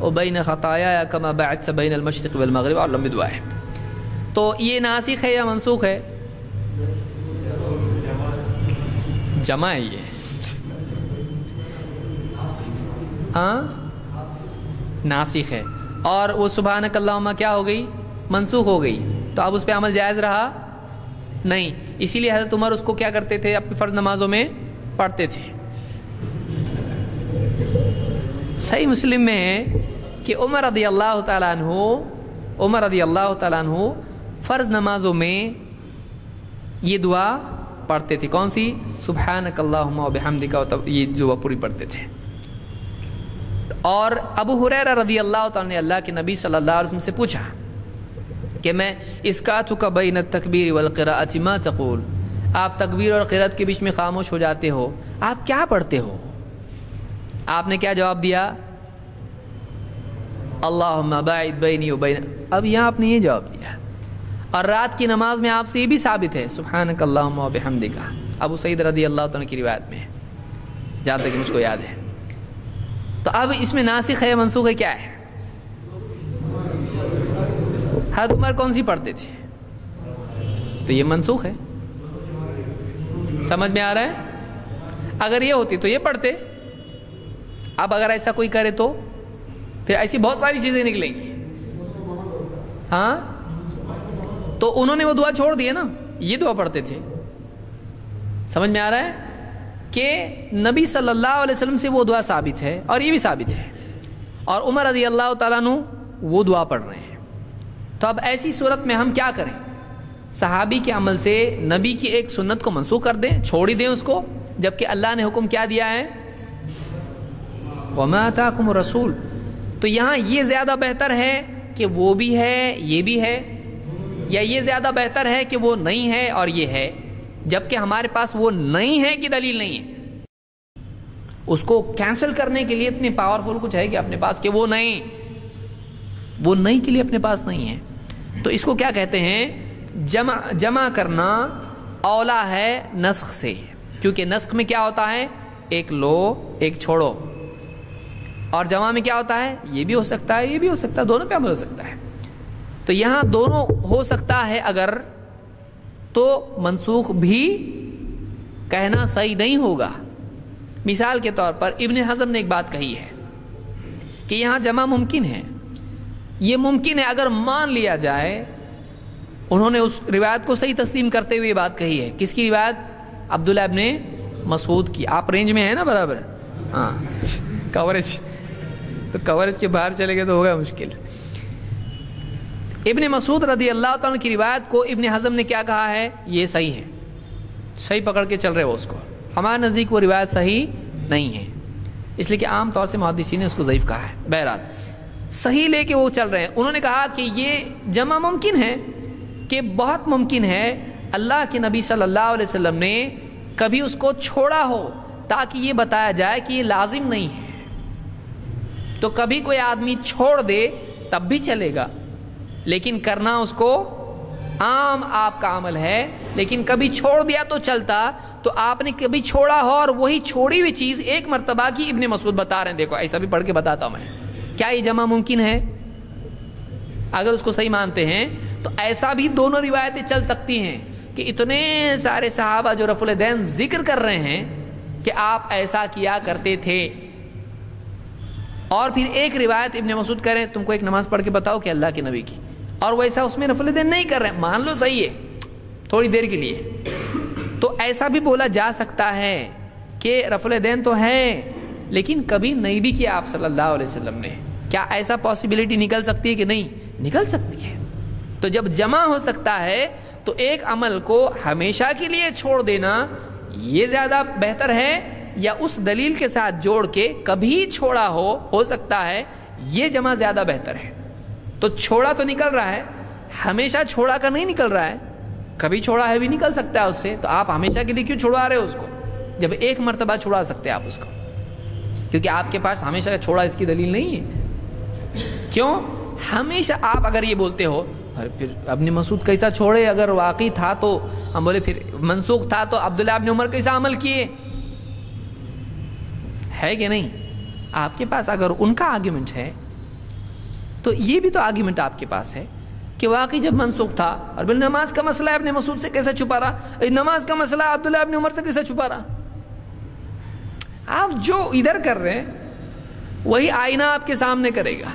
وبین خطایا کما باعدت بین المشرق والمغرب، اور لمبی دعا ہے. تو یہ ناسخ ہے یا منسوخ ہے؟ جمع ہے یہ. ہاں، ناسخ ہے. اور وہ سبحانک اللہم کیا ہو گئی؟ منسوخ ہو گئی. تو اب اس پہ عمل جائز رہا نہیں. اسی لیے حضرت عمر اس کو کیا کرتے تھے؟ اپنی فرض نمازوں میں پڑھتے تھے. صحیح مسلم میں ہے کہ عمر رضی اللہ تعالیٰ عنہ فرض نمازوں میں یہ دعا پڑھتے تھے. کون سی؟ سبحانک اللہم و بحمدک، یہ دعا پوری پڑھتے تھے. اور ابو ہریرہ رضی اللہ تعالیٰ نے اللہ کے نبی صلی اللہ علیہ وسلم سے پوچھا کہ میں اسکاتک بین التکبیر والقراءۃ ما تقول، آپ تکبیر اور قرات کے بیچ میں خاموش ہو جاتے ہو، آپ کیا پڑھتے ہو؟ آپ نے کیا جواب دیا؟ اللہم باعد بینی و بین. اب یہاں آپ نے یہ جواب دیا. اور رات کی نماز میں آپ سے یہ بھی ثابت ہے سبحانک اللہم و بحمدک، ابو سعید رضی اللہ تعالیٰ کی روایت میں، جہاں تک کہ مجھ کو یاد ہے. تو اب اس میں ناسخ ہے منسوخ ہے کیا ہے؟ حضرت عمر کون سی پڑھتے تھے؟ تو یہ منسوخ ہے. سمجھ میں آ رہا ہے؟ اگر یہ ہوتی تو یہ پڑھتے. اب اگر ایسا کوئی کرے تو پھر ایسی بہت ساری چیزیں نکلیں گی. ہاں تو انہوں نے وہ دعا چھوڑ دی ہے نا, یہ دعا پڑھتے تھے. سمجھ میں آ رہا ہے کہ نبی صلی اللہ علیہ وسلم سے وہ دعا ثابت ہے اور یہ بھی ثابت ہے, اور عمر رضی اللہ تعالیٰ عنہ وہ دعا پڑھ رہے ہیں. تو اب ایسی صورت میں ہم کیا کریں؟ صحابی کے عمل سے نبی کی ایک سنت کو منسوخ کر دیں, چھوڑ ہی دیں اس کو, جبکہ اللہ نے حکم کیا دیا ہے؟ وَمَا آتَاكُمُ الرَّسُولُ. تو یہاں یہ زیادہ بہتر ہے کہ وہ بھی ہے یہ بھی ہے, یا یہ زیادہ بہتر ہے کہ وہ نہیں ہے اور یہ ہے, جبکہ ہمارے پاس وہ نہیں ہے کی دلیل نہیں ہے. اس کو کینسل کرنے کے لیے اتنی پاورفل کچھ ہے کہ اپنے پاس کہ وہ نہیں کے لیے اپنے پاس نہیں ہے. تو اس کو کیا کہتے ہیں؟ جمع کرنا اولا ہے نسخ سے, کیونکہ نسخ میں کیا ہوتا ہے؟ ایک لو ایک چھوڑو, اور جمع میں کیا ہوتا ہے؟ یہ بھی ہو سکتا ہے یہ بھی ہو سکتا ہے, دونوں پہ عمل ہو سکتا ہے. تو یہاں دونوں ہو سکتا ہے اگر, تو منسوخ بھی کہنا صحیح نہیں ہوگا. مثال کے طور پر ابن حزم نے ایک بات کہی ہے کہ یہاں جمع ممکن ہے. یہ ممکن ہے اگر مان لیا جائے, انہوں نے اس روایت کو صحیح تسلیم کرتے ہوئے یہ بات کہی ہے. کس کی روایت؟ عبداللہ ابن مسعود کی. آپ رینج میں ہیں نا برابر؟ ہاں کوریج, تو کوریج کے باہر چلے گئے تو ہوگا مشکل. ابن مسعود رضی اللہ تعالیٰ کی روایت کو ابن حزم نے کیا کہا ہے؟ یہ صحیح ہے, صحیح پکڑ کے چل رہے ہو اس کو. ہمارے نزدیک وہ روایت صحیح نہیں ہے, اس لیے کہ عام طور سے محدثین نے اس کو ضعیف کہا ہے. بہرحال صحیح لے کے وہ چل رہے ہیں. انہوں نے کہا کہ یہ جمع ممکن ہے, کہ بہت ممکن ہے اللہ کے نبی صلی اللہ علیہ وسلم نے کبھی اس کو چھوڑا ہو تاکہ یہ بتایا جائے کہ یہ لازم نہیں ہے. تو کبھی کوئی آدمی چھوڑ دے تب بھی چلے گا, لیکن کرنا اس کو عام آپ کا عمل ہے. لیکن کبھی چھوڑ دیا تو چلتا, تو آپ نے کبھی چھوڑا ہو اور وہی چھوڑی ہوئی چیز ایک مرتبہ کی ابن مسعود بتا رہے ہیں. دیکھو ایسا بھی پڑھ کے بتاتا ہوں میں, کیا یہ جمع ممکن ہے؟ اگر اس کو صحیح مانتے ہیں تو ایسا بھی دونوں روایتیں چل سکتی ہیں کہ اتنے سارے صحابہ جو رفع الیدین ذکر کر رہے ہیں کہ آپ ایسا کیا کرتے تھے, اور پھر ایک روایت ابن مسعود کریں تم کو ایک نماز پڑھ کے بتاؤ کہ اللہ کے نبی کی, اور ویسا اس میں رفع الیدین نہیں کر رہے ہیں, مان لو صحیح ہے تھوڑی دیر کے لیے. تو ایسا بھی بولا جا سکتا ہے کہ رفع الیدین تو ہے لیکن کبھی نہیں بھی کیا آپ صلی اللہ علیہ وسلم نے. کیا ایسا پاسبلٹی نکل سکتی ہے کہ نہیں؟ نکل سکتی ہے. تو جب جمع ہو سکتا ہے تو ایک عمل کو ہمیشہ کے لیے چھوڑ دینا یہ زیادہ بہتر ہے, یا اس دلیل کے ساتھ جوڑ کے کبھی چھوڑا ہو سکتا ہے, یہ جمع زیادہ بہتر ہے. تو چھوڑا تو نکل رہا ہے, ہمیشہ چھوڑا کا نہیں نکل رہا ہے, کبھی چھوڑا ہے بھی نکل سکتا ہے اس سے. تو آپ ہمیشہ کے لیے کیوں چھوڑا رہے ہو اس کو, جب ایک مرتبہ چھوڑا سکتے ہیں آپ اس کو, کیونکہ آپ کے پاس ہمیشہ کا چھوڑا اس کی دلیل نہیں ہے. کیوں؟ ہمیشہ آپ اگر یہ بولتے ہو پھر ابن مسعود کیسا چھوڑے, اگر واقعی تھا تو ہم بولے پھر منسوخ تھا تو عبداللہ ابن عمر کیسا عمل کیے, ہے کہ نہیں؟ آپ کے پاس اگر ان کا آرگیومنٹ ہے تو یہ بھی تو آرگیومنٹ آپ کے پاس ہے کہ واقعی جب منسوخ تھا, اور بل نماز کا مسئلہ ابن مسعود سے کیسا چھپا رہا, نماز کا مسئلہ عبداللہ ابن عمر سے کیسا چھپا رہا. آپ جو ادھر کر رہے ہیں وہی آئینہ آپ کے سامنے کرے گا.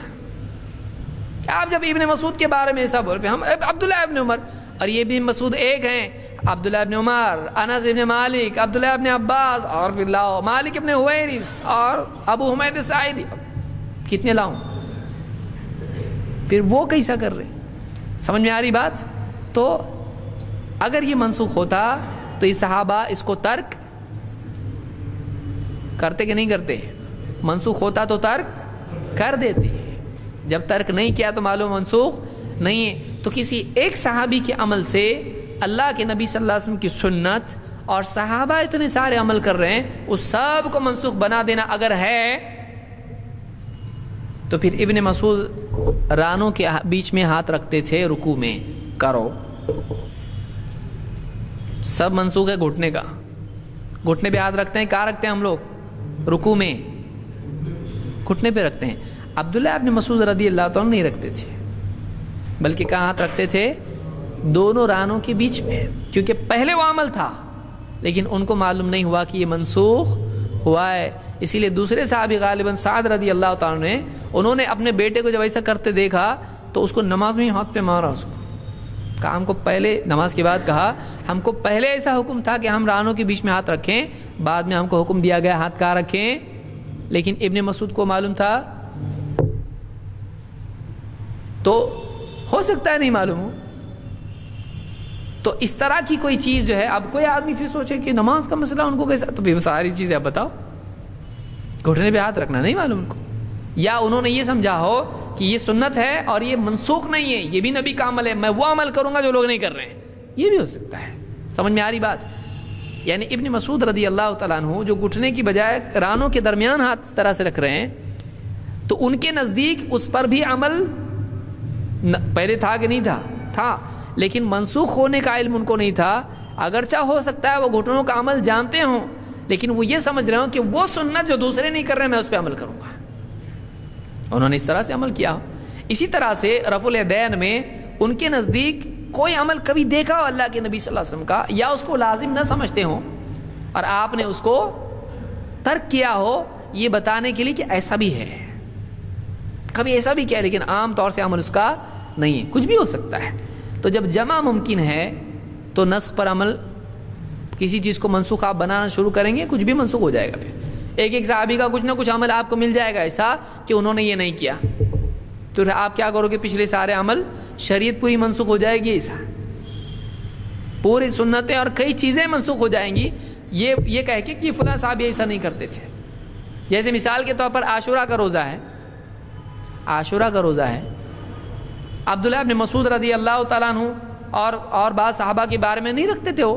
آپ جب ابن مسعود کے بارے میں ایسا بول پہ ہم عبداللہ ابن عمر, اور یہ بھی مسعود ایک ہیں, عبداللہ ابن عمر, انس ابن مالک, عبداللہ ابن عباس, اور پھر لاؤ مالک ابن حویرث اور ابو حمید ساعدی, کتنے لاؤں؟ پھر وہ کیسا کر رہے؟ سمجھ میں آ رہی بات؟ تو اگر یہ منسوخ ہوتا تو یہ صحابہ اس کو ترک کرتے کہ نہیں کرتے؟ منسوخ ہوتا تو ترک کر دیتے, جب ترک نہیں کیا تو معلوم منسوخ نہیں ہے. تو کسی ایک صحابی کے عمل سے اللہ کے نبی صلی اللہ علیہ وسلم کی سنت اور صحابہ اتنے سارے عمل کر رہے ہیں, اس سب کو منسوخ بنا دینا اگر ہے تو پھر ابن مسعود رانوں کے بیچ میں ہاتھ رکھتے تھے رکوع میں, کرو سب منسوخ ہے. گھٹنے کا, گھٹنے پہ ہاتھ رکھتے ہیں, کہاں رکھتے ہیں ہم لوگ؟ رکوع میں گھٹنے پہ رکھتے ہیں. عبداللہ ابن مسعود رضی اللہ تعالیٰ نہیں رکھتے تھے, بلکہ کہاں ہاتھ رکھتے تھے؟ دونوں رانوں کے بیچ میں، کیونکہ پہلے وہ عمل تھا لیکن ان کو معلوم نہیں ہوا کہ یہ منسوخ ہوا ہے. اسی لیے دوسرے صحابی غالباً سعد رضی اللہ تعالیٰ نے، انہوں نے اپنے بیٹے کو جب ایسا کرتے دیکھا تو اس کو نماز میں ہی ہاتھ پہ مارا. اس کو کہا، ہم کو پہلے نماز کے بعد کہا ہم کو پہلے ایسا حکم تھا کہ ہم رانوں کے بیچ میں ہاتھ رکھیں، بعد میں ہم کو حکم دیا گیا ہاتھ کہاں رکھیں. لیکن ابن مسعود کو معلوم تھا، تو ہو سکتا ہے نہیں معلوم ہو. تو اس طرح کی کوئی چیز جو ہے، اب کوئی آدمی پھر سوچے کہ نماز کا مسئلہ ان کو کیسا، تو پھر ساری چیزیں آپ بتاؤ. گھٹنے پہ ہاتھ رکھنا نہیں معلوم ان کو، یا انہوں نے یہ سمجھا ہو کہ یہ سنت ہے اور یہ منسوخ نہیں ہے، یہ بھی نبی کا عمل ہے، میں وہ عمل کروں گا جو لوگ نہیں کر رہے ہیں. یہ بھی ہو سکتا ہے. سمجھ میں آ رہی بات؟ یعنی ابن مسعود رضی اللہ تعالیٰ عنہ جو گھٹنے کی بجائے رانوں کے درمیان ہاتھ اس طرح سے رکھ رہے ہیں، تو ان کے نزدیک اس پر بھی عمل پہلے تھا کہ نہیں تھا؟ تھا، لیکن منسوخ ہونے کا علم ان کو نہیں تھا. اگرچہ ہو سکتا ہے وہ گھٹنوں کا عمل جانتے ہوں، لیکن وہ یہ سمجھ رہے ہوں کہ وہ سنت جو دوسرے نہیں کر رہے میں اس پہ عمل کروں گا. انہوں نے اس طرح سے عمل کیا ہو. اسی طرح سے رفع الیدین میں ان کے نزدیک کوئی عمل کبھی دیکھا ہو اللہ کے نبی صلی اللہ علیہ وسلم کا، یا اس کو لازم نہ سمجھتے ہوں اور آپ نے اس کو ترک کیا ہو، یہ بتانے کے لیے کہ ایسا بھی ہے، کبھی ایسا بھی کیا، لیکن عام طور سے عمل اس کا نہیں ہے. کچھ بھی ہو سکتا ہے. تو جب جمع ممکن ہے تو نسخ پر عمل، کسی چیز کو منسوخ آپ بنانا شروع کریں گے، کچھ بھی منسوخ ہو جائے گا. پھر ایک صحابی کا کچھ نہ کچھ عمل آپ کو مل جائے گا ایسا کہ انہوں نے یہ نہیں کیا، تو آپ کیا کرو گے؟ پچھلے سارے عمل، شریعت پوری منسوخ ہو جائے گی. ایسا پوری سنتیں اور کئی چیزیں منسوخ ہو جائیں گی یہ کہہ کے کہ فلاں صاحب ایسا نہیں کرتے تھے. جیسے مثال کے طور پر عاشورہ کا روزہ ہے، عاشورہ کا روزہ ہے، عبداللہ ابن مسعود رضی اللہ تعالیٰ عنہ اور بعض صحابہ کے بارے میں نہیں رکھتے تھے وہ.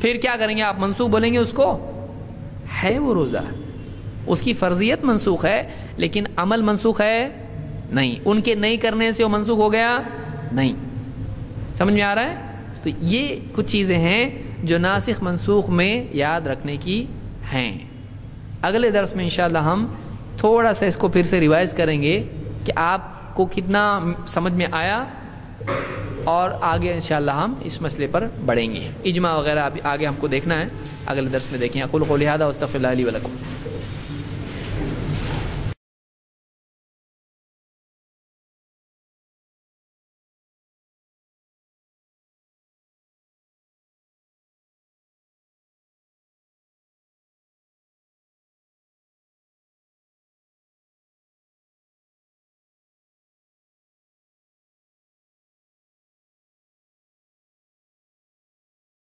پھر کیا کریں گے آپ؟ منسوخ بولیں گے اس کو؟ ہے وہ روزہ، اس کی فرضیت منسوخ ہے لیکن عمل منسوخ ہے نہیں. ان کے نہیں کرنے سے وہ منسوخ ہو گیا نہیں. سمجھ میں آ رہا ہے؟ تو یہ کچھ چیزیں ہیں جو ناسخ منسوخ میں یاد رکھنے کی ہیں. اگلے درس میں انشاءاللہ ہم تھوڑا سا اس کو پھر سے ریوائز کریں گے کہ آپ کو کتنا سمجھ میں آیا، اور آگے انشاءاللہ ہم اس مسئلے پر بڑھیں گے. اجماع وغیرہ آگے ہم کو دیکھنا ہے، اگلے درس میں دیکھیں. اقول قولی ھذا واستغفر اللہ لی ولکم.